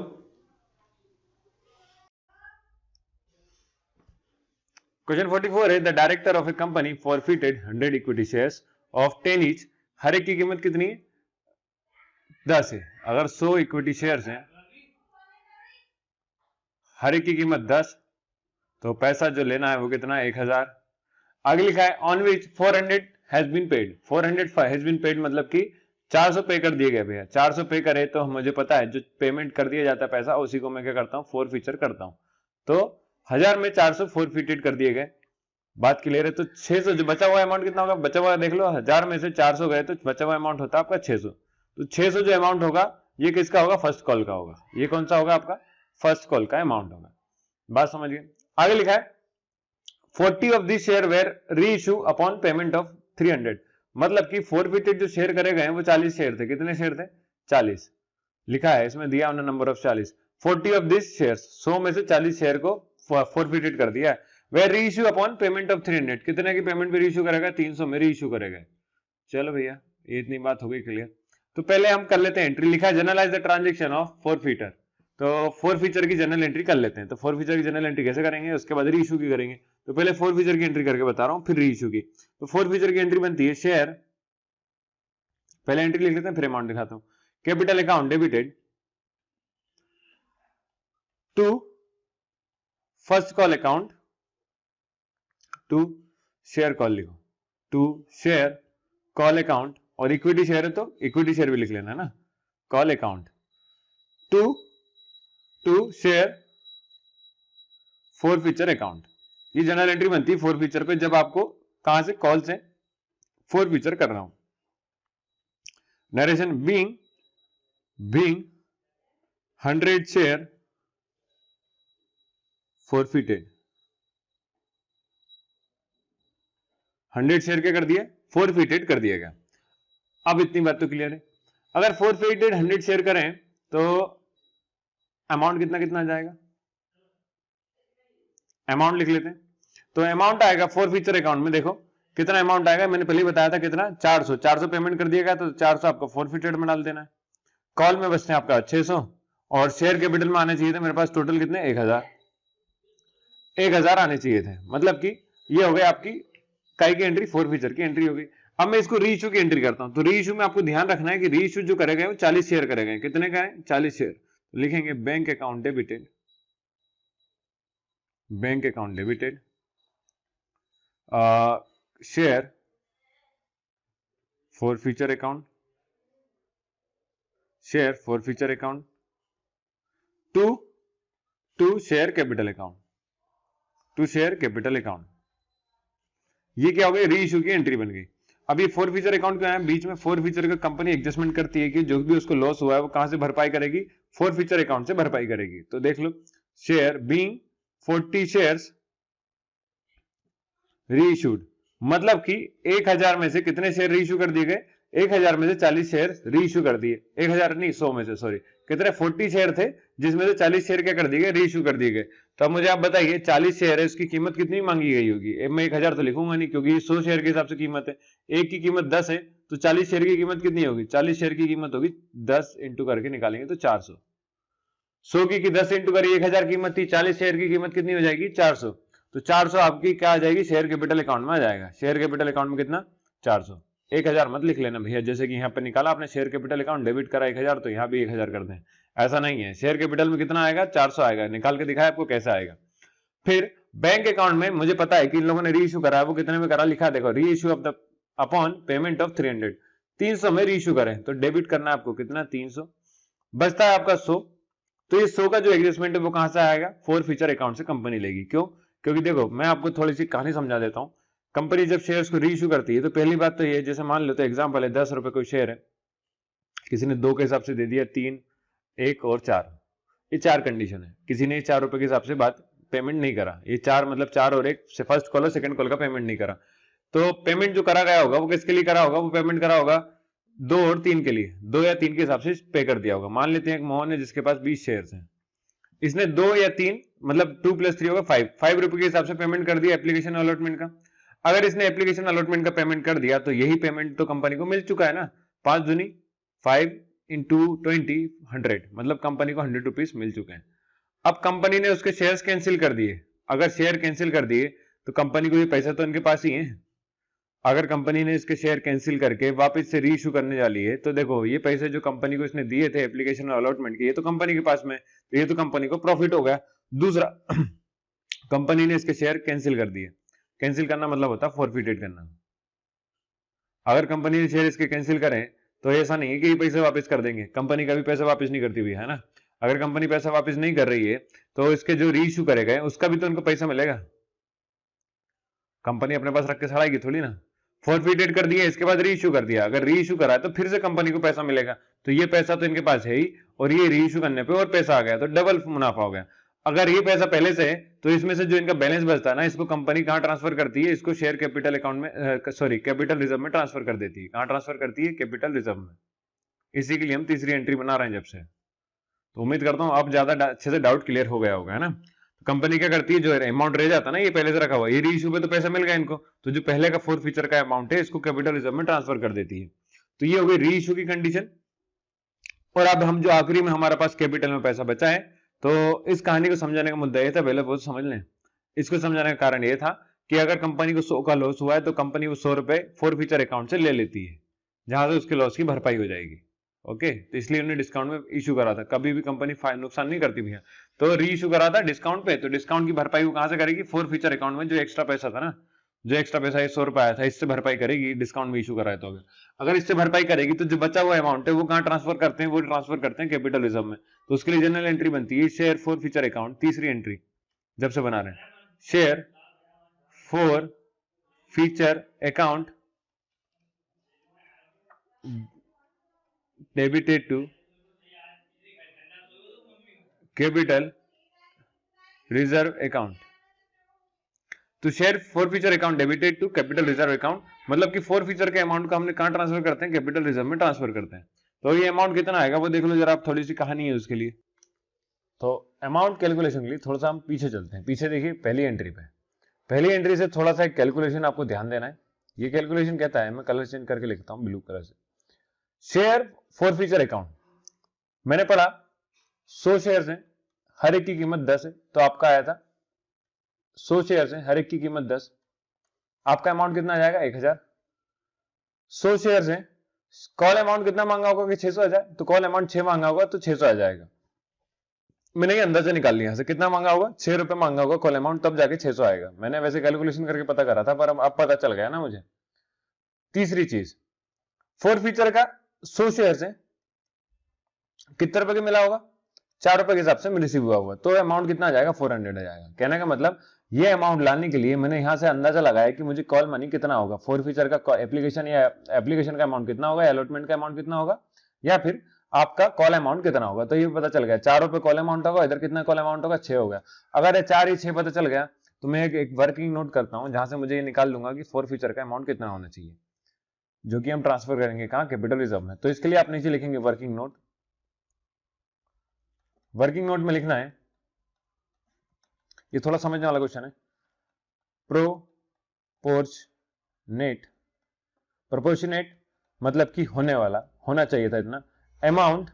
क्वेश्चन 44 है the director of a company forfeited 100 equity shares of 10 each. हर एक की कीमत कितनी है? 10 है। अगर 100 इक्विटी शेयर्स हैं, हर एक की कीमत 10, तो पैसा जो लेना है वो कितना है? 1000। आगे लिखा है on which 400 has been paid. 400 has been paid मतलब कि 400 पे कर दिए गए भैया। 400 पे करे तो मुझे पता है जो पेमेंट कर दिया जाता है पैसा, उसी को मैं क्या करता हूँ? फोरफीचर करता हूँ। तो 1000 में 400 फोरफिटेड कर दिए गए। बात क्लियर है? तो 600 जो बचा हुआ अमाउंट कितना होगा? बचा हुआ देख लो, 1000 में से 400 गए तो बचा हुआ अमाउंट होता है आपका 600। तो 600 जो अमाउंट होगा ये किसका होगा? फर्स्ट कॉल का होगा। ये कौन सा होगा? आपका फर्स्ट कॉल का अमाउंट होगा। बात समझ गए? आगे लिखा है 40 ऑफ दिस शेयर वेर री इशू अपॉन पेमेंट ऑफ 300। मतलब कि फोरफिटेड जो शेयर करे गए वो 40 शेयर थे। कितने शेयर थे? 40 लिखा है इसमें, दिया उन्होंने number of 40। 40 of this share, 100 में से 40 शेयर को फोरफिटेड कर दिया है। वेर री इशू अपॉन पेमेंट ऑफ 300। कितने की पेमेंट पे री इशू करेगा? 300 में री इशू करेगा। चलो भैया ये इतनी बात हो गई क्लियर। तो पहले हम कर लेते हैं एंट्री। लिखा है जनरलाइज द ट्रांजेक्शन ऑफ फोरफिटर। तो फोरफीचर की जनरल एंट्री कर लेते हैं। तो फोरफीचर की जनरल एंट्री कैसे करेंगे? उसके बाद री इशू की करेंगे। तो पहले फोरफीचर की एंट्री करके बता रहा हूं, फिर री इशू की। तो फोरफीचर की एंट्री बनती है शेयर, पहले एंट्री लिख लेते हैं फिर अमाउंट दिखाता हूं। Capital account debited to first call account to share call लिखो, टू शेयर कॉल अकाउंट। और इक्विटी शेयर है तो इक्विटी शेयर भी लिख लेना है ना, call account to share forfeiture account. ये जनरल एंट्री बनती है फोरफीचर पे जब आपको कहां से? कॉल से फोरफीचर कर रहा हूं। Narration being 100 share forfeited. 100 share क्या कर दिया? फोरफिटेड कर दिया गया। अब इतनी बात तो क्लियर है। अगर फोरफिटेड 100 शेयर करें तो अमाउंट कितना कितना आ जाएगा? अमाउंट लिख लेते हैं। तो अमाउंट आएगा फोरफीचर अकाउंट में, देखो कितना अमाउंट आएगा। मैंने पहले बताया था कितना? 400। 400 पेमेंट कर दिया गया तो 400 आपको फोरफिटेड में डाल देना है। कॉल में बचते हैं आपका 600 और शेयर कैपिटल में आने चाहिए थे मेरे पास टोटल कितने? 1000 आने चाहिए थे। मतलब कि ये हो गई आपकी काई की एंट्री, फोरफीचर की एंट्री हो गई। अब मैं इसको री इशू की एंट्री करता हूं। तो री इशू में आपको ध्यान रखना है कि री इशू जो करे गए वो 40 शेयर करे गए। कितने का है? 40 शेयर। तो लिखेंगे bank account debited, bank account debited share forfeiture account, share forfeiture account to share capital account, to share capital account. ये क्या हो गई? री इशू की एंट्री बन गई। अब ये फोरफीचर अकाउंट क्या है? बीच में फोरफीचर का कंपनी एडजस्टमेंट करती है कि जो भी उसको लॉस हुआ है वो कहां से भरपाई करेगी? फोरफीचर अकाउंट से भरपाई करेगी। तो देख लो, शेयर बीइंग 40 शेयर्स री इशूड, मतलब कि 1000 में से कितने शेयर री इशू कर दिए गए? 1000 में से 40 शेयर री इशू कर दिए। 1000 नहीं, 100 में से, सॉरी, कितने? 40 शेयर थे जिसमें से 40 शेयर क्या कर दिए गए? री इशू कर दिए गए। तो अब मुझे आप बताइए 40 शेयर है, उसकी कीमत कितनी मांगी गई होगी? मैं 1000 तो लिखूंगा नहीं क्योंकि 100 शेयर के हिसाब से कीमत है। एक की कीमत 10 है तो 40 शेयर की कीमत कितनी होगी? 40 शेयर की कीमत होगी 10 इंटू करके निकालेंगे तो 400। 100 की 10 इंटू करिए, 1000 कीमत थी, 40 शेयर की कीमत कितनी हो जाएगी? 400। तो 400 आपकी क्या आ जाएगी? शेयर कैपिटल अकाउंट में आ जाएगा। शेयर कैपिटल अकाउंट में कितना? 400। 1000 मत लिख लेना भैया, जैसे कि यहाँ पे निकाला आपने शेयर कैपिटल अकाउंट, डेबिट करा 1000 तो यहाँ भी 1000 कर दें, ऐसा नहीं है। शेयर कैपिटल में कितना आएगा? 400 आएगा। निकाल के दिखाया आपको कैसा आएगा। फिर बैंक अकाउंट में मुझे पता है कि इन लोगों ने री इशू करा है, वो कितने में करा? लिखा देखो, री issue of the upon payment of 300। 300 में री इशू करें तो डेबिट करना है आपको कितना? 300। बचता है आपका 100। तो ये 100 का जो एडजस्टमेंट है वो कहां से आएगा? फोरफीचर अकाउंट से कंपनी लेगी। क्यों? क्योंकि देखो मैं आपको थोड़ी सी कहानी समझा देता हूं। कंपनी जब शेयर्स को री इशू करती है तो पहली बात तो ये, जैसे मान लो तो एग्जांपल है 10 रुपए कोई शेयर है, किसी ने 2 के हिसाब से दे दिया, 3, 1 और 4, ये 4 कंडीशन है। किसी ने 4 रुपए के हिसाब से बात पेमेंट नहीं करा, ये 4 मतलब 4 और 1 से फर्स्ट कॉल और सेकंड कॉल का पेमेंट नहीं करा। तो पेमेंट जो करा गया होगा वो किसके लिए करा होगा? वो पेमेंट करा होगा 2 और 3 के लिए, 2 या 3 के हिसाब से पे कर दिया होगा। मान लेते हैं एक मोहन है जिसके पास 20 शेयर्स हैं, इसने 2 या 3 मतलब 2 + 3 होगा 5 रुपए के हिसाब से पेमेंट कर दिया एप्लीकेशन अलॉटमेंट का। अगर इसने एप्लीकेशन अलॉटमेंट का पेमेंट कर दिया तो यही पेमेंट तो कंपनी को मिल चुका है ना। 5 दूनी 5, इंटू 20 100, मतलब कंपनी को 100 रुपीज मिल चुके हैं। अब कंपनी ने उसके शेयर्स कैंसिल कर दिए। अगर शेयर कैंसिल कर दिए तो कंपनी को ये पैसा तो इनके पास ही है। अगर कंपनी ने इसके शेयर कैंसिल करके वापस से री इशू करने वाली है तो देखो ये पैसे जो कंपनी को इसने दिए थे एप्लीकेशन और अलॉटमेंट के, ये तो कंपनी के पास में, तो ये तो कंपनी को प्रॉफिट हो गया। दूसरा कंपनी ने इसके शेयर कैंसिल कर दिए। कैंसिल करना मतलब होता है फॉरफिटेड करना। अगर कंपनी ने शेयर इसके कैंसिल करें तो ऐसा नहीं है कि ये पैसे वापस कर देंगे, कंपनी का भी पैसा वापस नहीं करती हुई, है ना। अगर कंपनी पैसा वापस नहीं कर रही है तो इसके जो री इशू करे गए उसका भी तो उनको पैसा मिलेगा। कंपनी अपने पास रख के सड़ाएगी थोड़ी ना। फॉरफिटेड कर दिया, इसके बाद री इशू कर दिया, अगर री इशू करा तो फिर से कंपनी को पैसा मिलेगा, तो ये पैसा तो इनके पास है ही, और ये री इशू करने पे और पैसा आ गया तो डबल मुनाफा हो गया। अगर ये पैसा पहले से है तो इसमें से जो इनका बैलेंस बचता है ना, इसको कंपनी कहां ट्रांसफर करती है, इसको शेयर कैपिटल अकाउंट में सॉरी कैपिटल रिजर्व में ट्रांसफर कर देती है। कहां ट्रांसफर करती है? कैपिटल रिजर्व में। इसी के लिए हम तीसरी एंट्री बना रहे हैं जब से। तो उम्मीद करता हूं अब ज्यादा अच्छे से डाउट क्लियर हो गया होगा, है ना। तो कंपनी क्या करती है, जो अमाउंट रह जाता है ना ये पहले से रखा हुआ, ये री इशू पे तो पैसा मिल गया इनको, तो जो पहले का फोर फीचर का अमाउंट है इसको कैपिटल रिजर्व में ट्रांसफर कर देती है। तो ये हो गई री इशू की कंडीशन। और अब हम जो आखिरी में हमारे पास कैपिटल में पैसा बचा है, तो इस कहानी को समझाने का मुद्दा ये था, पहले वो समझ लें। इसको समझाने का कारण ये था कि अगर कंपनी को 100 का लॉस हुआ है तो कंपनी वो 100 रुपए फोर फीचर अकाउंट से ले लेती है, जहां से उसके लॉस की भरपाई हो जाएगी। ओके, तो इसलिए उन्होंने डिस्काउंट में इशू करा था। कभी भी कंपनी नुकसान नहीं करती भैया, तो री इशू करा था डिस्काउंट पे, तो डिस्काउंट की भरपाई वो कहां से करेगी? फोर फीचर अकाउंट में जो एक्स्ट्रा पैसा था ना, जो एक्स्ट्रा पैसा 100 रुपए आया था, इससे भरपाई करेगी। डिस्काउंट में इशू करा है तो अगर इससे भरपाई करेगी तो जो बचा हुआ अमाउंट है वो कहां ट्रांसफर करते हैं? वो ट्रांसफर करते हैं कैपिटल रिजर्व में। तो उसके लिए जनरल एंट्री बनती है शेयर फोर फीचर अकाउंट, तीसरी एंट्री जब से बना रहे हैं, share forfeiture account debited to capital reserve account. तो share forfeiture account debited to capital reserve account, मतलब कि फोर फीचर के अमाउंट को हमने कहां ट्रांसफर करते हैं? कैपिटल रिजर्व में ट्रांसफर करते हैं। तो ये अमाउंट कितना आएगा वो देख लो जरा, आप थोड़ी सी कहानी है उसके लिए। तो अमाउंट कैलकुलेशन के लिए थोड़ा सा हम पीछे चलते हैं। पीछे देखिए पहली एंट्री पे, पहली एंट्री से थोड़ा सा एक कैलकुलेशन आपको ध्यान देना है। ये कैलकुलेशन कहता है, मैं कलर चेंज करके लिखता हूं ब्लू कलर से। शेयर फोर फीचर अकाउंट मैंने पढ़ा 100 शेयर है, हर एक की कीमत 10 है, तो आपका आया था 100 शेयर है, हर एक की कीमत 10, आपका अमाउंट कितना आ जाएगा? 1000। 100 शेयर है, कॉल अमाउंट कितना मांगा होगा कि 600 आ जाए, तो कॉल अमाउंट 6 मांगा होगा तो 600 आ जाएगा। मैंने ये अंदाजा निकाल लिया से, कितना मांगा होगा? 6 रुपए मांगा होगा कॉल अमाउंट, तब जाके 600 आएगा। मैंने वैसे कैलकुलेशन करके पता करा था, पर अब पता चल गया ना मुझे। तीसरी चीज, फोर फीचर का 100 शेयर है, कितने रुपए के मिला होगा? 4 रुपए के हिसाब से रिसीव हुआ होगा, तो अमाउंट कितना आ जाएगा? 400 आ जाएगा। कहने का मतलब ये अमाउंट लाने के लिए मैंने यहां से अंदाजा लगाया कि मुझे कॉल मनी कितना होगा, फोर फीचर का एप्लीकेशन या एप्लीकेशन का अमाउंट कितना होगा, अलॉटमेंट का अमाउंट कितना होगा, या फिर आपका कॉल अमाउंट कितना होगा। तो ये पता चल गया 4 रुपए कॉल अमाउंट होगा, इधर कितना कॉल अमाउंट होगा? 6 हो गया। अगर ये 4 ही 6 पता चल गया तो मैं एक वर्किंग नोट करता हूं, जहां से मुझे ये निकाल लूंगा कि फोर फीचर का अमाउंट कितना होना चाहिए, जो कि हम ट्रांसफर करेंगे कहां? कैपिटल रिजर्व में। तो इसके लिए आप नीचे लिखेंगे वर्किंग नोट। वर्किंग नोट में लिखना है, ये थोड़ा समझने वाला क्वेश्चन है, प्रोपोर्शनेट। प्रोपोर्शनेट मतलब कि होने वाला, होना चाहिए था इतना, amount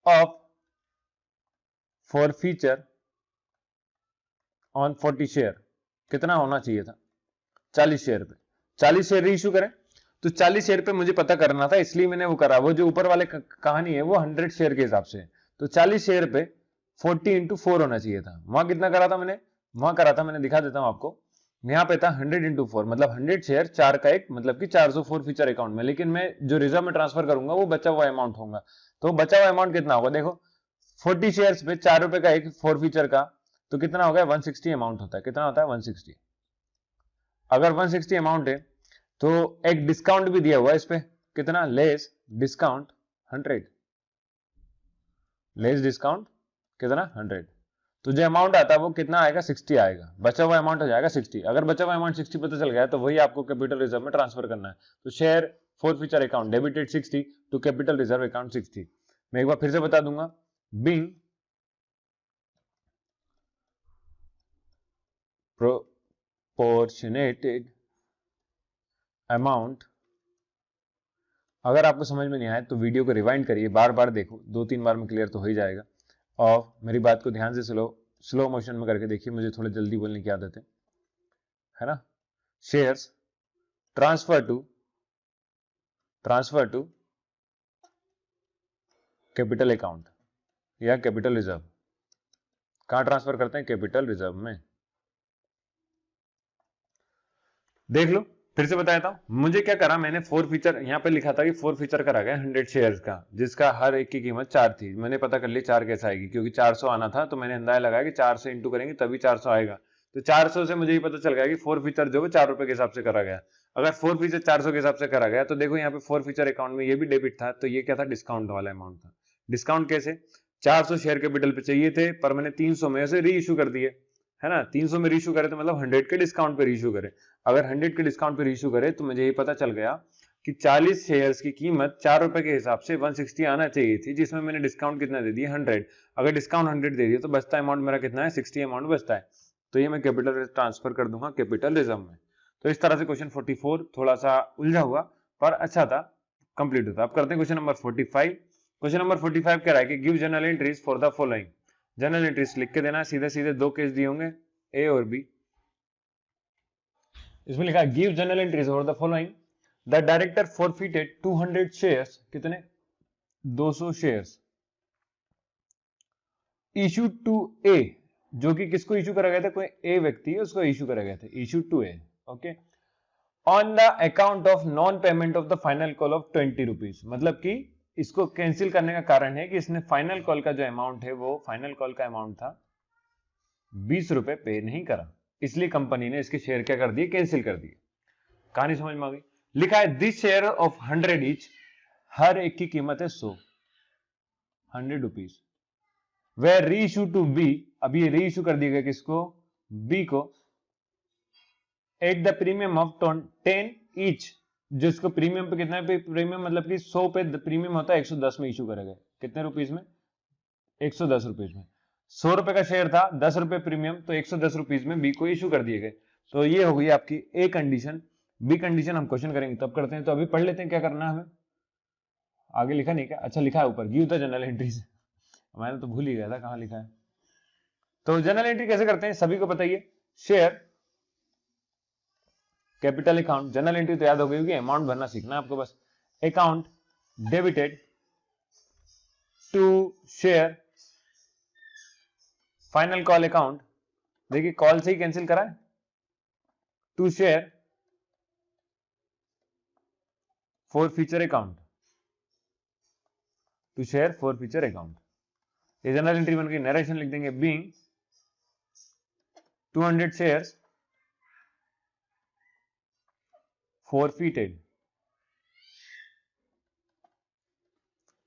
of for feature on 40 share, कितना होना चाहिए था? 40 शेयर पे। 40 शेयर इशू करें तो 40 शेयर पे मुझे पता करना था, इसलिए मैंने वो करा। वो जो ऊपर वाले कहानी है वो 100 शेयर के हिसाब से, तो 40 शेयर पे 40 इंटू 4 होना चाहिए था। वहां कितना करा था मैंने? वहां करा था, मैंने दिखा देता हूं आपको, यहां पे था 100 इंटू 4, मतलब 100 शेयर 4 का एक, मतलब कि 404 फीचर अकाउंट में। लेकिन मैं जो रिजर्व में ट्रांसफर करूंगा वो बचा हुआ अमाउंट होगा, तो बचा हुआ अमाउंट कितना होगा? देखो 40 शेयर्स पे 4 रुपए का एक फोर फीचर का, तो कितना हो गया? 160 अमाउंट होता है। कितना होता है? 160। अगर 160 अमाउंट है तो एक डिस्काउंट भी दिया हुआ है इस पे, कितना? लेस डिस्काउंट 100, लेस डिस्काउंट कितना? 100। तो जो अमाउंट आता है वो कितना आएगा? 60 आएगा। बचा हुआ अमाउंट हो जाएगा 60। अगर बचा हुआ अमाउंट 60 पता चल गया तो वही आपको कैपिटल रिजर्व में ट्रांसफर करना है। तो share forfeiture account debited 60 to capital reserve account 60। मैं एक बार फिर से बता दूंगा, बीइंग प्रोपोर्शनेटेड amount अगर आपको समझ में नहीं आया तो वीडियो को रिवाइंड करिए, बार बार देखो, 2-3 बार में क्लियर तो हो ही जाएगा। और मेरी बात को ध्यान से स्लो मोशन में करके देखिए, मुझे थोड़ा जल्दी बोलने की आदत है ना। Shares transfer to capital account या कैपिटल रिजर्व। कहां ट्रांसफर करते हैं? कैपिटल रिजर्व में। देख लो, फिर से बताता हूं। मुझे क्या करा, मैंने फोर फीचर यहां पे लिखा था कि फोर फीचर करा गया 100 शेयर्स का, जिसका हर एक की कीमत 4 थी। मैंने पता कर ली 4 कैसे आएगी, क्योंकि 400 आना था, तो मैंने अंदाजा लगाया कि 4 से इंटू करेंगे तभी 400 आएगा। तो 400 से मुझे ये पता चल गया कि फोर फीचर जो है 4 रुपए के हिसाब से करा गया। अगर फोर फीचर 400 के हिसाब से करा गया तो देखो यहाँ पे फोर फीचर अकाउंट में ये भी डेबिट था, तो ये क्या था? डिस्काउंट वाला अमाउंट था। डिस्काउंट कैसे? 400 शेयर कैपिटल पे चाहिए थे, पर मैंने 300 में से री इशू कर दिए, है ना। 300 में रीइशू करे तो मतलब 100 के डिस्काउंट पे रीइशू करे। अगर 100 के डिस्काउंट पे रीइशू करे तो मुझे ये पता चल गया कि 40 शेयर्स की कीमत 4 रुपए के हिसाब से 160 आना चाहिए थी, जिसमें मैंने डिस्काउंट कितना दे दिया? 100। अगर डिस्काउंट 100 दे दिया तो बचता अमाउंट मेरा कितना है? 60 अमाउंट बचता है। तो ये मैं कैपिटल ट्रांसफर कर दूंगा कैपिटल रिजर्व में। तो इस तरह से क्वेश्चन 44 थोड़ा सा उलझा हुआ पर अच्छा था, कंप्लीट होता। अब करते हैं क्वेश्चन नंबर 45। क्वेश्चन नंबर 45 कह रहा है कि give journal entries for the following. Journal entries लिख के देना, सीधे सीधे 2 केस दिए होंगे, ए और बी। इसमें लिखा है give journal entries for the following. The director forfeited 200 shares, कितने? 200 शेयर्स इशू टू ए, जो कि किसको इशू करा गया था? कोई ए व्यक्ति है, उसको इशू करा गया था, issue to A. Okay, on the account of non payment of the final call of 20 rupees. मतलब कि इसको कैंसिल करने का कारण है कि इसने फाइनल कॉल का जो अमाउंट है, वो फाइनल कॉल का अमाउंट था 20 रुपए पे नहीं करा, इसलिए कंपनी ने इसके शेयर क्या कर दिए? कैंसिल कर दिए। कहानी समझ में आ गई? लिखा है दिस शेयर ऑफ 100 ईच, हर एक की कीमत है 100 रुपीज। वे री इशू टू बी, अब ये री इशू कर दिया गया किसको? बी को, at the premium of 10 each. जिसको प्रीमियम पे कितना है? प्रीमियम मतलब कि 100 पे प्रीमियम होता है, 110 में इशू करेगा। कितने रुपीज में? 110 रुपीज में। 100 रुपए का शेयर था, 10 रुपए प्रीमियम, तो 110 रुपीज में बी को इशू कर दिए गए। तो ये हो गई आपकी ए कंडीशन। बी कंडीशन हम क्वेश्चन करेंगे तब करते हैं, तो अभी पढ़ लेते हैं क्या करना है हमें। आगे लिखा नहीं क्या? अच्छा लिखा है ऊपर, गिव द जनरल एंट्रीज। मैंने तो भूल ही गया था कहां लिखा है। तो जनरल एंट्री कैसे करते हैं सभी को पता ही है। Share capital account, general entry तो याद हो गई होगी, अमाउंट भरना सीखना है आपको बस। Account debited to share final call account, देखिए कॉल से ही कैंसिल करा है, to share forfeiture account, to share forfeiture account. ये जनरल एंट्री बन गई। नरेशन लिख देंगे being 200 shares forfeited,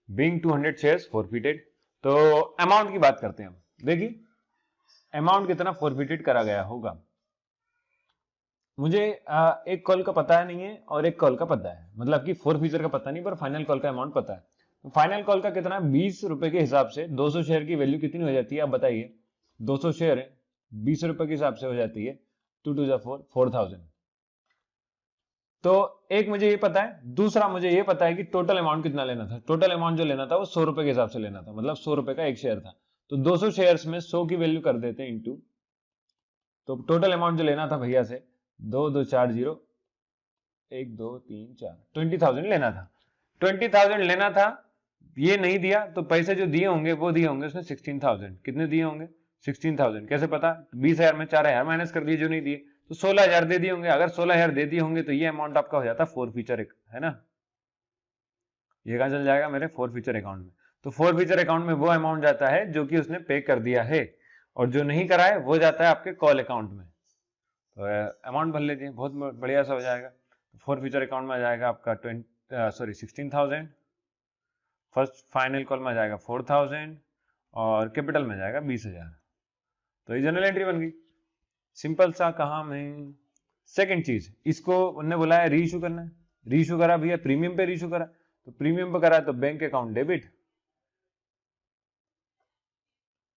being 200 shares forfeited। तो अमाउंट की बात करते हैं हम। देखिए अमाउंट कितना फॉरफिटेड करा गया होगा। मुझे एक कॉल का पता नहीं है और एक कॉल का पता है, मतलब कि फॉरफिचर का पता नहीं पर फाइनल कॉल का अमाउंट पता है। तो फाइनल कॉल का कितना? 20 रुपए के हिसाब से 200 शेयर की वैल्यू कितनी हो जाती है आप बताइए? 200 शेयर है, 20 रुपए के हिसाब से हो जाती है 2 2 4 4000। तो एक मुझे ये पता है, दूसरा मुझे ये पता है कि टोटल अमाउंट कितना लेना था। टोटल अमाउंट जो लेना था वो 100 रुपए के हिसाब से लेना था, मतलब 100 रुपए का एक शेयर था। तो 200 शेयर्स में 100 की वैल्यू कर देते हैं इंटू, तो टोटल अमाउंट जो लेना था भैया से 2 2 4 0 1 2 3 4 20,000 लेना था। 20,000 लेना था, ये नहीं दिया तो पैसे जो दिए होंगे वो दिए होंगे उसने 16,000। कितने दिए होंगे? 16,000। कैसे पता? 20,000 में 4,000 माइनस कर दिए जो नहीं दिए, तो 16,000 दे दिए होंगे। अगर 16,000 दे दिए होंगे तो ये अमाउंट आपका हो जाता फोर फीचर, है ना। ये कहां चल जाएगा? मेरे फोर फीचर अकाउंट में। तो फोर फीचर अकाउंट में वो अमाउंट जाता है जो कि उसने पे कर दिया है, और जो नहीं करा है वो जाता है आपके कॉल अकाउंट में। तो अमाउंट भर लीजिए, बहुत बढ़िया सा हो जाएगा। फोर फीचर अकाउंट में आ जाएगा आपका 16,000, फर्स्ट फाइनल कॉल में आ जाएगा 4,000 और कैपिटल में जाएगा 20,000। तो ये जनरल एंट्री बन गई, सिंपल सा काम है। सेकंड चीज, इसको उन्होंने बोला है री इशू करना है, री इशू करा भैया, प्रीमियम पे री इशू करा, तो प्रीमियम पे करा तो bank account debit,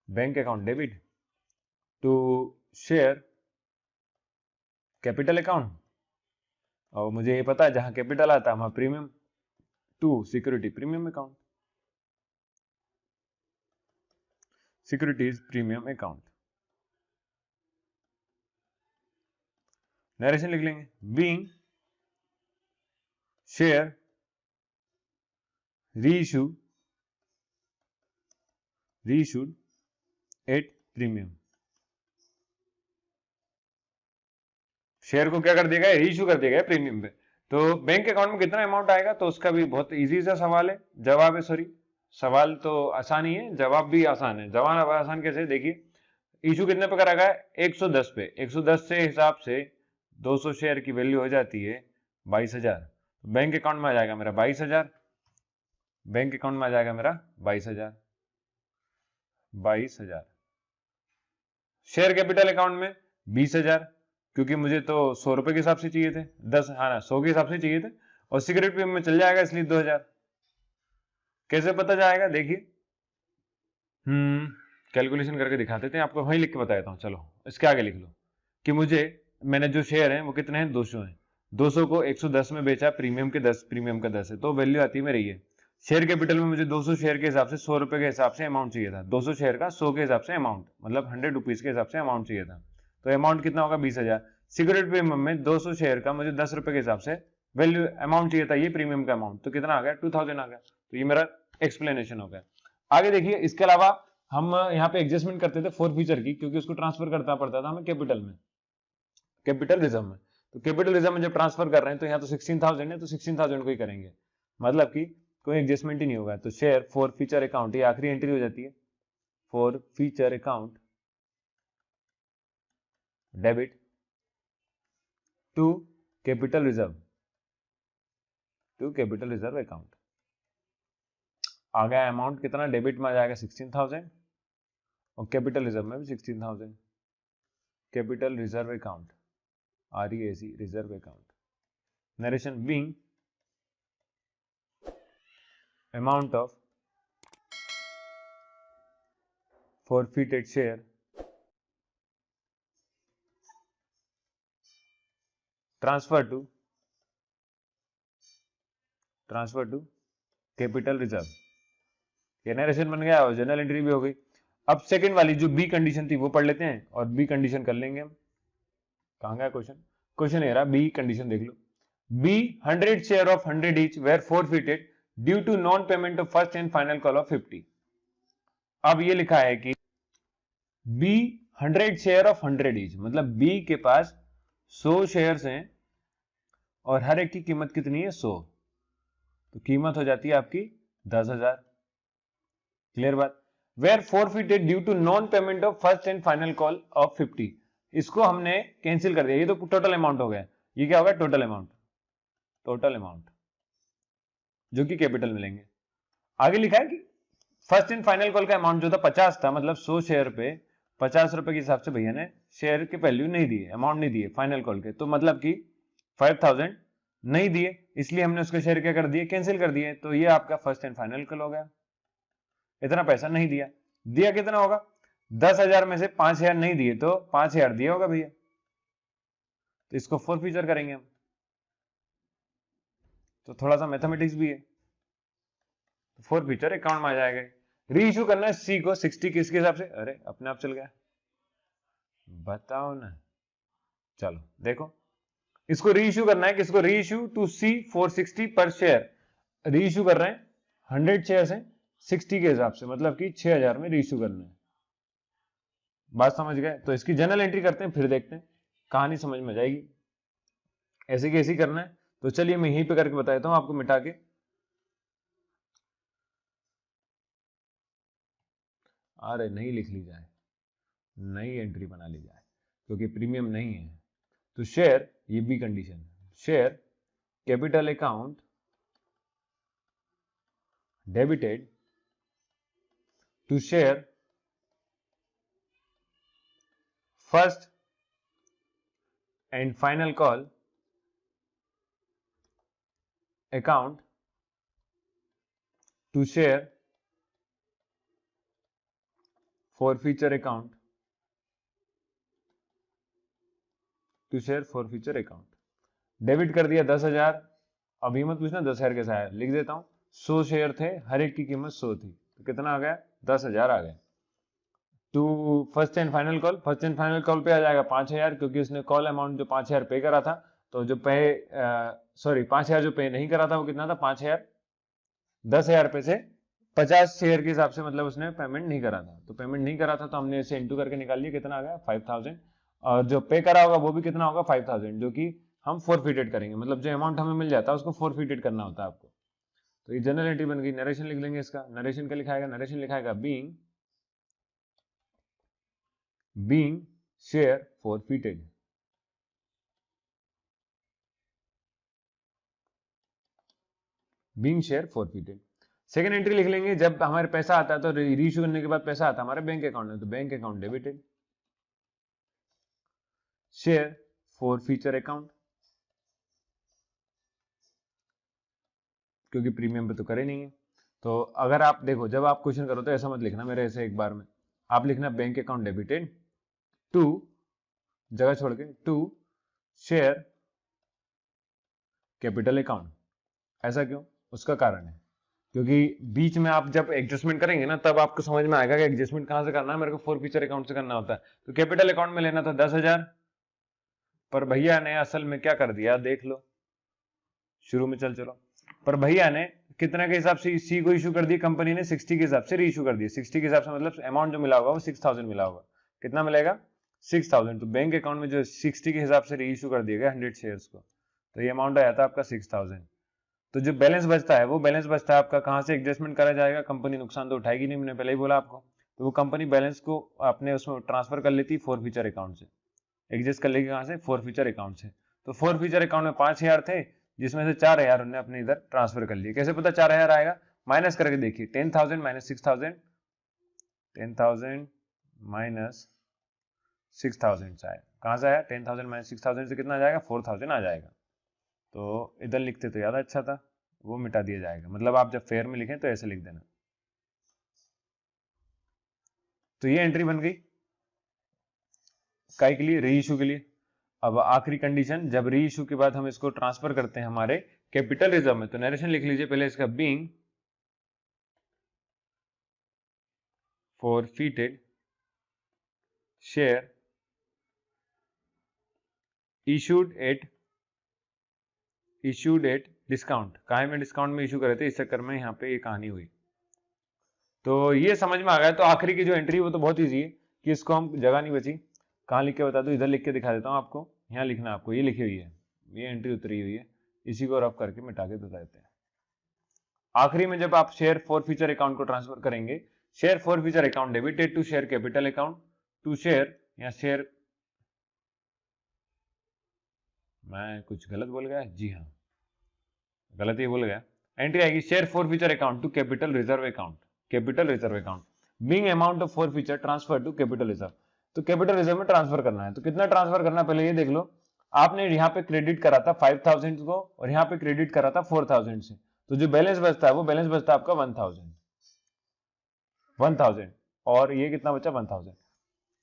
bank account debit to share capital account. और मुझे ये पता है जहां कैपिटल आता है वहां premium, to security premium account, securities premium account. Narration लिख लेंगे, being share reissued at premium. Share को क्या कर दिया गया, रीइश्यू कर दिया गया प्रीमियम पे। तो बैंक अकाउंट में कितना अमाउंट आएगा, तो उसका भी बहुत इजी सा सवाल है, जवाब है, सॉरी सवाल तो आसान ही है, जवाब भी आसान है। जवाब आसान कैसे, देखिए इशू कितने पे करा गया है, 110 पे। 110 से हिसाब से 200 शेयर की वैल्यू हो जाती है 22,000। बैंक अकाउंट में आ जाएगा मेरा 22,000, बैंक अकाउंट में आ जाएगा मेरा 22,000। शेयर कैपिटल अकाउंट में 20,000, क्योंकि मुझे तो 100 रुपए के हिसाब से चाहिए थे, 10 हाँ ना 100 के हिसाब से चाहिए थे, और सिगरेट पे में चल जाएगा इसलिए 2,000। कैसे पता जाएगा, देखिए कैलकुलेशन करके दिखाते थे, आपको वहीं लिख के बता देता हूँ। चलो इसके आगे लिख लो कि मैंने जो शेयर है वो कितने हैं, 200 हैं। 200 को 110 में बेचा, प्रीमियम के 10, प्रीमियम का 10 है, तो वैल्यू आती है मेरी ये। शेयर कैपिटल में मुझे 200 शेयर के हिसाब से 100 रुपए के हिसाब से अमाउंट चाहिए था। 200 शेयर का 100 के हिसाब से अमाउंट, मतलब 100 रुपीज के हिसाब से अमाउंट चाहिए था, तो अमाउंट कितना होगा, 20,000। सिगरेट प्रीमियम में 200 शेयर का मुझे 10 रुपए के हिसाब से वैल्यू अमाउंट चाहिए था, ये प्रीमियम का अमाउंट, तो कितना आ गया, 2000 आ गया। तो ये मेरा एक्सप्लेनेशन हो गया। आगे देखिए, इसके अलावा हम यहाँ पे एडजस्टमेंट करते थे फोर फीचर की, क्योंकि उसको ट्रांसफर करना पड़ता था हमें कैपिटल में, कैपिटल रिजर्व में। तो कैपिटल रिजर्व में जब ट्रांसफर कर रहे हैं तो यहाँ तो 16,000 है, तो 16,000 को ही करेंगे, मतलब कि कोई एडजस्टमेंट ही नहीं होगा। तो शेयर फॉर फीचर अकाउंट, ये आखिरी एंट्री हो जाती है, forfeiture account debit to capital reserve, to capital reserve account. आ गया अमाउंट कितना, डेबिट में आ जाएगा 16,000 और कैपिटल रिजर्व में भी 16,000। Capital reserve account, REAC reserve account. Narration, being amount of forfeited share transfer to capital reserve. ये narration बन गया और जनरल एंट्री भी हो गई। अब सेकंड वाली जो बी कंडीशन थी वो पढ़ लेते हैं और बी कंडीशन कर लेंगे हम। कहां गया क्वेश्चन, क्वेश्चन ये रहा, बी कंडीशन देख लो। B 100 share of 100 each were forfeited due to non payment of first and final call of 50। अब ये लिखा है कि बी 100 शेयर ऑफ 100 ईच, मतलब बी के पास 100 शेयर्स हैं और हर एक की कीमत कितनी है, 100, तो कीमत हो जाती है आपकी 10,000। क्लियर बात। Were forfeited due to non payment of first and final call of 50, इसको हमने कैंसिल कर दिया, ये तो टोटल अमाउंट हो गया। ये क्या होगा, टोटल अमाउंट, टोटल अमाउंट जो कि कैपिटल में लेंगे। आगे लिखा है कि फर्स्ट एंड फाइनल कॉल का अमाउंट जो था 50 था, मतलब 100 शेयर पे 50 रुपए के हिसाब से भैया ने शेयर के वैल्यू नहीं दिए, अमाउंट नहीं दिए फाइनल कॉल के, तो मतलब कि 5,000 नहीं दिए, इसलिए हमने उसके शेयर क्या कर दिए, कैंसिल कर दिए। तो ये आपका फर्स्ट एंड फाइनल कॉल हो गया। इतना पैसा नहीं दिया, दिया कितना होगा, 10,000 में से 5,000 नहीं दिए तो 5,000 दिया होगा भैया, तो इसको फोर फीचर करेंगे हम। तो थोड़ा सा मैथमेटिक्स भी है, फोर फीचर अकाउंट में आ जाएगा। री इश्यू करना है सी को 60 किसके हिसाब से, अरे अपने आप चल गया, बताओ ना। चलो देखो, इसको री इश्यू करना है, किसको, री इश्यू टू सी 460 पर शेयर। री इश्यू कर रहे हैं, 100 शेयर है 60 के हिसाब से, मतलब कि 6,000 में री इश्यू करना है। बात समझ गए। तो इसकी जनरल एंट्री करते हैं, फिर देखते हैं, कहानी समझ में जाएगी। ऐसे कैसे करना है, तो चलिए मैं यहीं पे करके बता देता हूं आपको, मिटा के। अरे नहीं लिख ली जाए, नई एंट्री बना ली जाए, क्योंकि प्रीमियम नहीं है। तो शेयर, ये B condition, share capital account debited to share first and final call account to share forfeiture account, to share forfeiture account. Debit कर दिया 10,000। अभी मत पूछना 10,000 कैसा है, लिख देता हूं, 100 शेयर थे, हर एक की कीमत 100 थी, तो कितना आ गया 10,000 आ गया। To first and final call, first and final call पे आ जाएगा 5,000, क्योंकि उसने कॉल अमाउंट जो 5,000 पे करा था, तो जो पे 5,000 जो पे नहीं करा था वो कितना था 5,000, 10,000 पे से 50 शेयर के हिसाब से मतलब उसने पेमेंट नहीं करा था, तो पेमेंट नहीं करा था तो हमने इसे इंटू करके निकाल लिया, कितना आ गया 5,000, और जो पे करा होगा वो भी कितना होगा 5,000, जो कि हम फोरफिटेड करेंगे, मतलब जो अमाउंट हमें मिल जाता है उसको फोरफिटेड करना होता है आपको। तो ये जनरल एंट्री बन गई। नरेशन लिख लेंगे इसका, नरेशन क्या लिखाएगा, नरेशन लिखाएगा being share forfeited. Being share forfeited. Second entry लिख लेंगे, जब हमारे पैसा आता है तो रीइश्यू करने के बाद पैसा आता है हमारे बैंक अकाउंट में, तो bank account debited. Share forfeiture account, क्योंकि प्रीमियम पे तो करे नहीं है। तो अगर आप देखो, जब आप क्वेश्चन करो तो ऐसा मत लिखना मेरे ऐसे एक बार में, आप लिखना बैंक अकाउंट डेबिटेड टू, जगह छोड़ के, टू शेयर कैपिटल अकाउंट। ऐसा क्यों, उसका कारण है, क्योंकि बीच में आप जब एडजस्टमेंट करेंगे ना, तब आपको समझ में आएगा कि एडजस्टमेंट कहां से करना है, मेरे को फोरफीचर अकाउंट से करना होता है। तो कैपिटल अकाउंट में लेना था 10,000, पर भैया ने असल में क्या कर दिया देख लो, शुरू में चलो, पर भैया ने कितना के हिसाब से सी को इशू कर दिया, कंपनी ने 60 के हिसाब से री-इशू कर दिया। 60 के हिसाब से मतलब अमाउंट जो मिला होगा वो 6,000 मिला होगा। कितना मिलेगा 6,000। तो बैंक अकाउंट में जो 60 के हिसाब से री-इशू कर दिया गया 100 शेयर्स को, तो ये अमाउंट आया था आपका 6,000। तो जो बैलेंस बचता है वो बैलेंस बचता है आपका कहां से एडजस्टमेंट करा जाएगा, कंपनी नुकसान तो उठाएगी नहीं, मैंने पहले ही बोला आपको, तो वो कंपनी बैलेंस को अपने उसमें ट्रांसफर कर लेती है फोरफीचर अकाउंट से, एडजस्ट कर लेगी कहां से, फोरफीचर अकाउंट से। तो फोरफीचर अकाउंट में 5,000 थे, जिसमें से 4,000 उन्होंने अपने इधर ट्रांसफर कर लिए। कैसे पता 4,000 आएगा, माइनस करके देखिए, 10,000 माइनस 6,000, 10,000 माइनस 6,000 से आया, कहां से आया 10,000 माइनस 6,000 से कितना आ जाएगा 4,000 आ जाएगा। तो इधर लिखते तो ज्यादा अच्छा था, वो मिटा दिया जाएगा, मतलब आप जब फेयर में लिखें तो ऐसे लिख देना। तो ये एंट्री बन गई काय के लिए, री इशू के लिए। अब आखिरी कंडीशन, जब री इशू के बाद हम इसको ट्रांसफर करते हैं हमारे कैपिटल रिजर्व में, तो नरेशन लिख लीजिए पहले इसका, being forfeited share issued at discount. काहे में डिस्काउंट में इशू करे थे, इस चक्कर में यहाँ पे ये कहानी हुई। तो ये समझ में आ गया। तो आखिरी की जो एंट्री वो तो बहुत ईजी है, कि इसको हम जगह नहीं बची, कहाँ लिख के बता दूं, इधर लिख के दिखा देता हूँ आपको, यहाँ लिखना आपको, ये लिखी हुई है, ये एंट्री उतरी हुई है, इसी को रफ करके मिटा के बता देते हैं। आखिरी में जब आप शेयर फोरफीचर अकाउंट को ट्रांसफर करेंगे, share forfeiture account debited to share capital account, to share, या शेयर, मैं कुछ गलत बोल गया, जी हाँ गलत ही बोल गया। एंट्री आएगी share forfeiture account to capital reserve account, capital reserve account, being amount of forfeiture transfer to capital reserve. तो कैपिटल रिजर्व में ट्रांसफर करना है, तो कितना ट्रांसफर करना है पहले ये देख लो। आपने यहाँ पे क्रेडिट करा था 5,000 को, और यहाँ पे क्रेडिट करा था 4,000 से, तो जो बैलेंस बचता है वो बैलेंस बचता है आपका 1,000, और ये कितना बचा 1,000।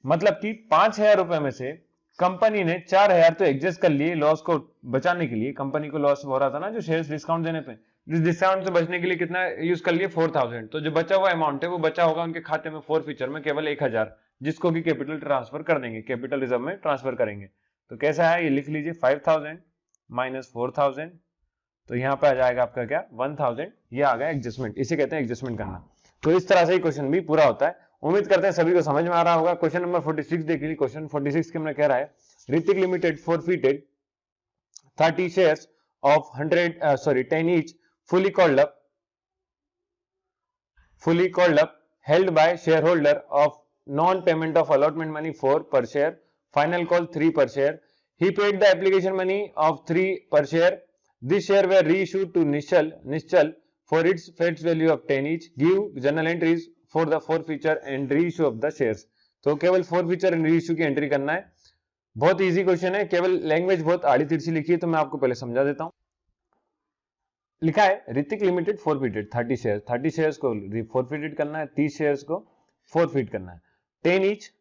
मतलब कि 5,000 रुपए में से कंपनी ने 4,000 तो एडजस्ट कर लिए लॉस को बचाने के लिए, कंपनी को लॉस हो रहा था ना जो शेयर्स डिस्काउंट देने पे, इस डिस्काउंट से बचने के लिए कितना यूज कर लिए 4,000। तो जो बचा हुआ अमाउंट है वो बचा होगा उनके खाते में फोरफीचर में केवल 1,000, जिसको कि कैपिटल ट्रांसफर कर देंगे, कैपिटल रिजर्व में ट्रांसफर करेंगे। तो कैसा है ये लिख लीजिए, 5,000 माइनस 4,000, तो यहाँ पे आ जाएगा आपका क्या 1,000, ये आ गया एडजस्टमेंट, इसे कहते हैं एडजस्टमेंट करना। तो इस तरह से ही क्वेश्चन भी पूरा होता है। उम्मीद करते हैं सभी को समझ में आ रहा होगा। क्वेश्चन नंबर 46 देख लीजिए। क्वेश्चन 46 के में कह रहा है, Hrithik limited forfeited 30 shares of 10 each fully called up held by shareholder of non-payment of allotment money 4 per share, final call 3 per share. He paid the application money of 3 per share. This share were reissued to Nischal for its face value of 10 each. Give journal entries for the forfeiture and reissue of the shares. तो केवल forfeiture and reissue की entry करना है। बहुत easy question है, केवल language बहुत आड़ी तिरछी लिखी है, तो मैं आपको पहले समझा देता हूं। लिखा है ऋतिक लिमिटेड forfeited 30 शेयर्स को forfeited करना है, 30 शेयर्स को forfeit करना है, 10 ईच।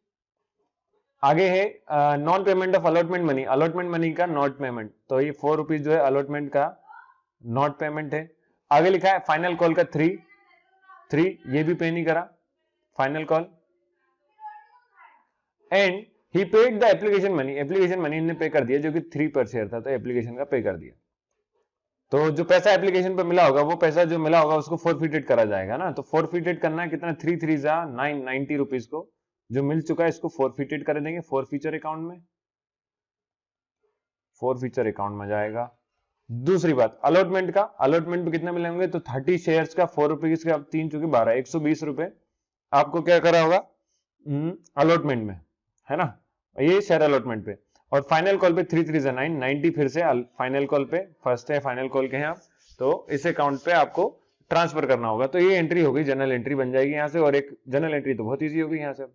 आगे है non payment of allotment money, allotment money का नॉट पेमेंट, तो ये 4 रुपीज जो है अलॉटमेंट का नॉट पेमेंट है। आगे लिखा है फाइनल कॉल का 3 ये भी पे नहीं करा, final call. And he paid the application money, application money ने पे कर दिया जो कि 3 पर शेयर था, तो एप्लीकेशन का पे कर दिया। तो जो पैसा एप्लीकेशन पे मिला होगा वो पैसा जो मिला होगा उसको फोरफिटेड करा जाएगा ना, तो फोरफिटेड करना है कितना, 3 3 जा 9 90 रुपीज को जो मिल चुका है इसको फोरफिटेड कर देंगे फोरफीचर अकाउंट में, फोरफीचर अकाउंट में जाएगा। दूसरी बात अलॉटमेंट का, अलॉटमेंट पे कितने मिलेंगे, तो 30 शेयर्स का 4 रुपीज का 3 चुके 12 120 रुपए आपको क्या करा होगा अलॉटमेंट में, है ना, ये शेयर अलॉटमेंट पे। और फाइनल कॉल पे 3 3 9 90 फिर से फाइनल कॉल पे, फर्स्ट है फाइनल कॉल के हैं आप, तो इस अकाउंट पे आपको ट्रांसफर करना होगा। तो ये एंट्री हो गई, जनरल एंट्री बन जाएगी यहाँ से, और एक जनरल एंट्री तो बहुत ईजी होगी यहाँ से।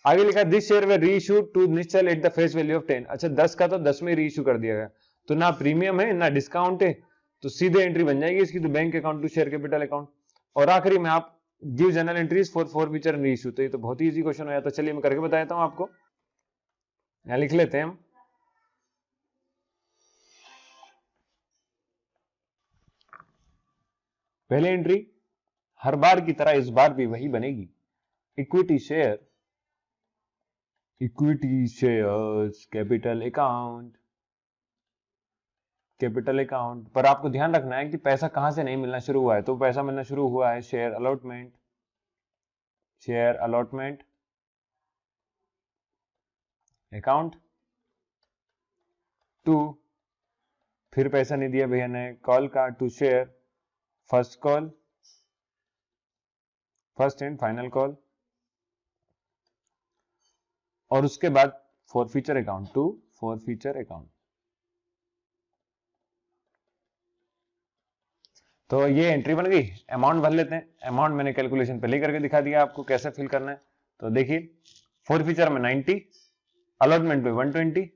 आगे लिखा this share were reissued to Nishchal at the face value of 10। अच्छा 10 का तो 10 में रीइश्यू कर दिया गया, तो ना प्रीमियम है ना डिस्काउंट है, तो सीधे एंट्री बन जाएगी इसकी, तो bank account to share capital account. और आखिरी में आप give journal entries for forfeiture and reissue, तो ये तो बहुत ही इजी क्वेश्चन हो जाता है। चलिए मैं करके बता देता हूं आपको, यहां लिख लेते हैं हम। पहले एंट्री हर बार की तरह इस बार भी वही बनेगी, equity share, equity shares capital account, capital account. पर आपको ध्यान रखना है कि पैसा कहां से नहीं मिलना शुरू हुआ है, तो पैसा मिलना शुरू हुआ है share allotment, share allotment account to, फिर पैसा नहीं दिया भैया ने कॉल का, to share first call, first and final call, और उसके बाद forfeiture account to forfeiture account. तो ये एंट्री बन गई। अमाउंट भर लेते हैं, अमाउंट मैंने कैलकुलेशन पहले करके दिखा दिया आपको कैसे फिल करना है। तो देखिए फॉरफीचर में 90, अलॉटमेंट पे 120,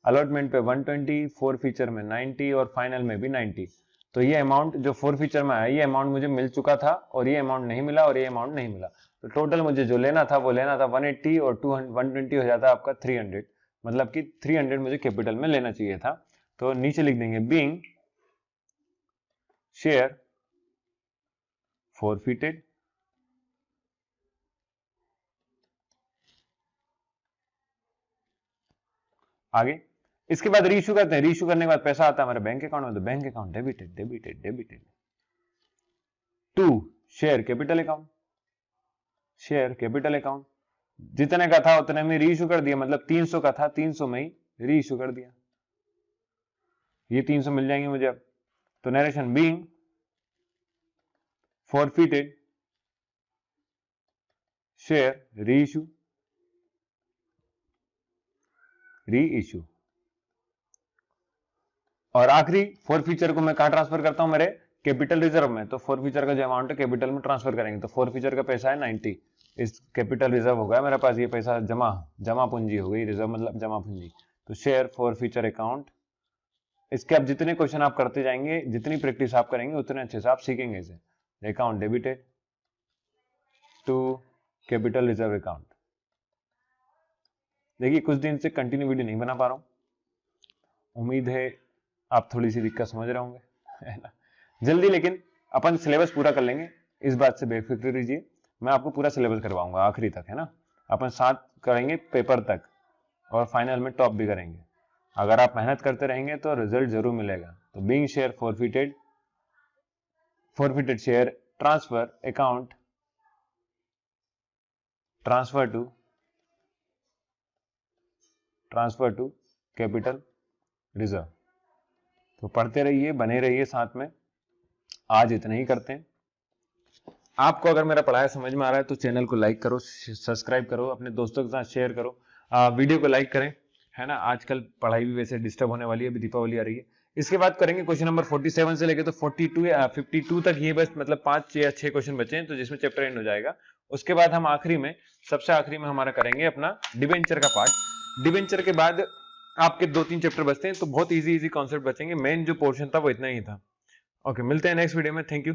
अलॉटमेंट पे 120, फॉरफीचर में 90 और फाइनल में भी 90। तो ये अमाउंट जो फॉरफीचर में आया ये अमाउंट मुझे मिल चुका था, और ये अमाउंट नहीं मिला, और ये अमाउंट नहीं मिला। तो टोटल मुझे जो लेना था वो लेना था 180, और 120 हो जाता आपका 300, मतलब कि 300 मुझे कैपिटल में लेना चाहिए था। तो नीचे लिख देंगे बीइंग शेयर forfeited, आगे इसके बाद रीइश्यू करते हैं, रीइश्यू करने के बाद पैसा आता है हमारे बैंक अकाउंट में, तो bank account debited debited debited to share capital account, share capital account. जितने का था उतने में रीइश्यू कर दिया, मतलब 300 का था 300 में ही रीइश्यू कर दिया, ये 300 मिल जाएंगे मुझे अब। तो narration being forfeited share reissue, reissue. और आखिरी फॉरफीचर को मैं कहां ट्रांसफर करता हूं, मेरे कैपिटल रिजर्व में। तो फॉरफीचर का जो अमाउंट है कैपिटल में ट्रांसफर करेंगे, तो फॉरफीचर का पैसा है 90, इस कैपिटल रिजर्व होगा मेरे पास, ये पैसा जमा पूंजी हो गई, रिजर्व मतलब जमा पूंजी। तो शेयर फॉरफीचर अकाउंट, इसके अब जितने क्वेश्चन आप करते जाएंगे, जितनी प्रैक्टिस आप करेंगे उतने अच्छे से आप सीखेंगे इसे। Account debited to capital reserve account. देखिए कुछ दिन से कंटिन्यू वीडियो नहीं बना पा रहा हूं, उम्मीद है आप थोड़ी सी दिक्कत समझ रहे होंगे, है ना। जल्दी लेकिन अपन सिलेबस पूरा कर लेंगे, इस बात से बेफिक्र रहिए, मैं आपको पूरा सिलेबस करवाऊंगा आखिरी तक, है ना। अपन साथ करेंगे पेपर तक, और फाइनल में टॉप भी करेंगे। अगर आप मेहनत करते रहेंगे तो रिजल्ट जरूर मिलेगा। तो being share forfeited, forfeited share account transfer to capital reserve। तो पढ़ते रहिए, बने रहिए साथ में। आज इतना ही करते हैं। आपको अगर मेरा पढ़ाया समझ में आ रहा है तो चैनल को लाइक करो, सब्सक्राइब करो, अपने दोस्तों के साथ शेयर करो, वीडियो को लाइक करें, है ना। आजकल पढ़ाई भी वैसे डिस्टर्ब होने वाली है, अभी दीपावली आ रही है। इसके बाद करेंगे क्वेश्चन नंबर 47 से लेके तो 42 या 52 तक, ये बस मतलब 5 या 6 क्वेश्चन बचे हैं, तो जिसमें चैप्टर एंड हो जाएगा। उसके बाद हम आखिरी में, सबसे आखिरी में हमारा करेंगे अपना डिबेंचर का पार्ट। डिबेंचर के बाद आपके 2-3 चैप्टर बचते हैं, तो बहुत इजी कॉन्सेप्ट बचेंगे, मेन जो पोर्शन था वो इतना ही था। ओके, मिलते हैं नेक्स्ट वीडियो में, थैंक यू।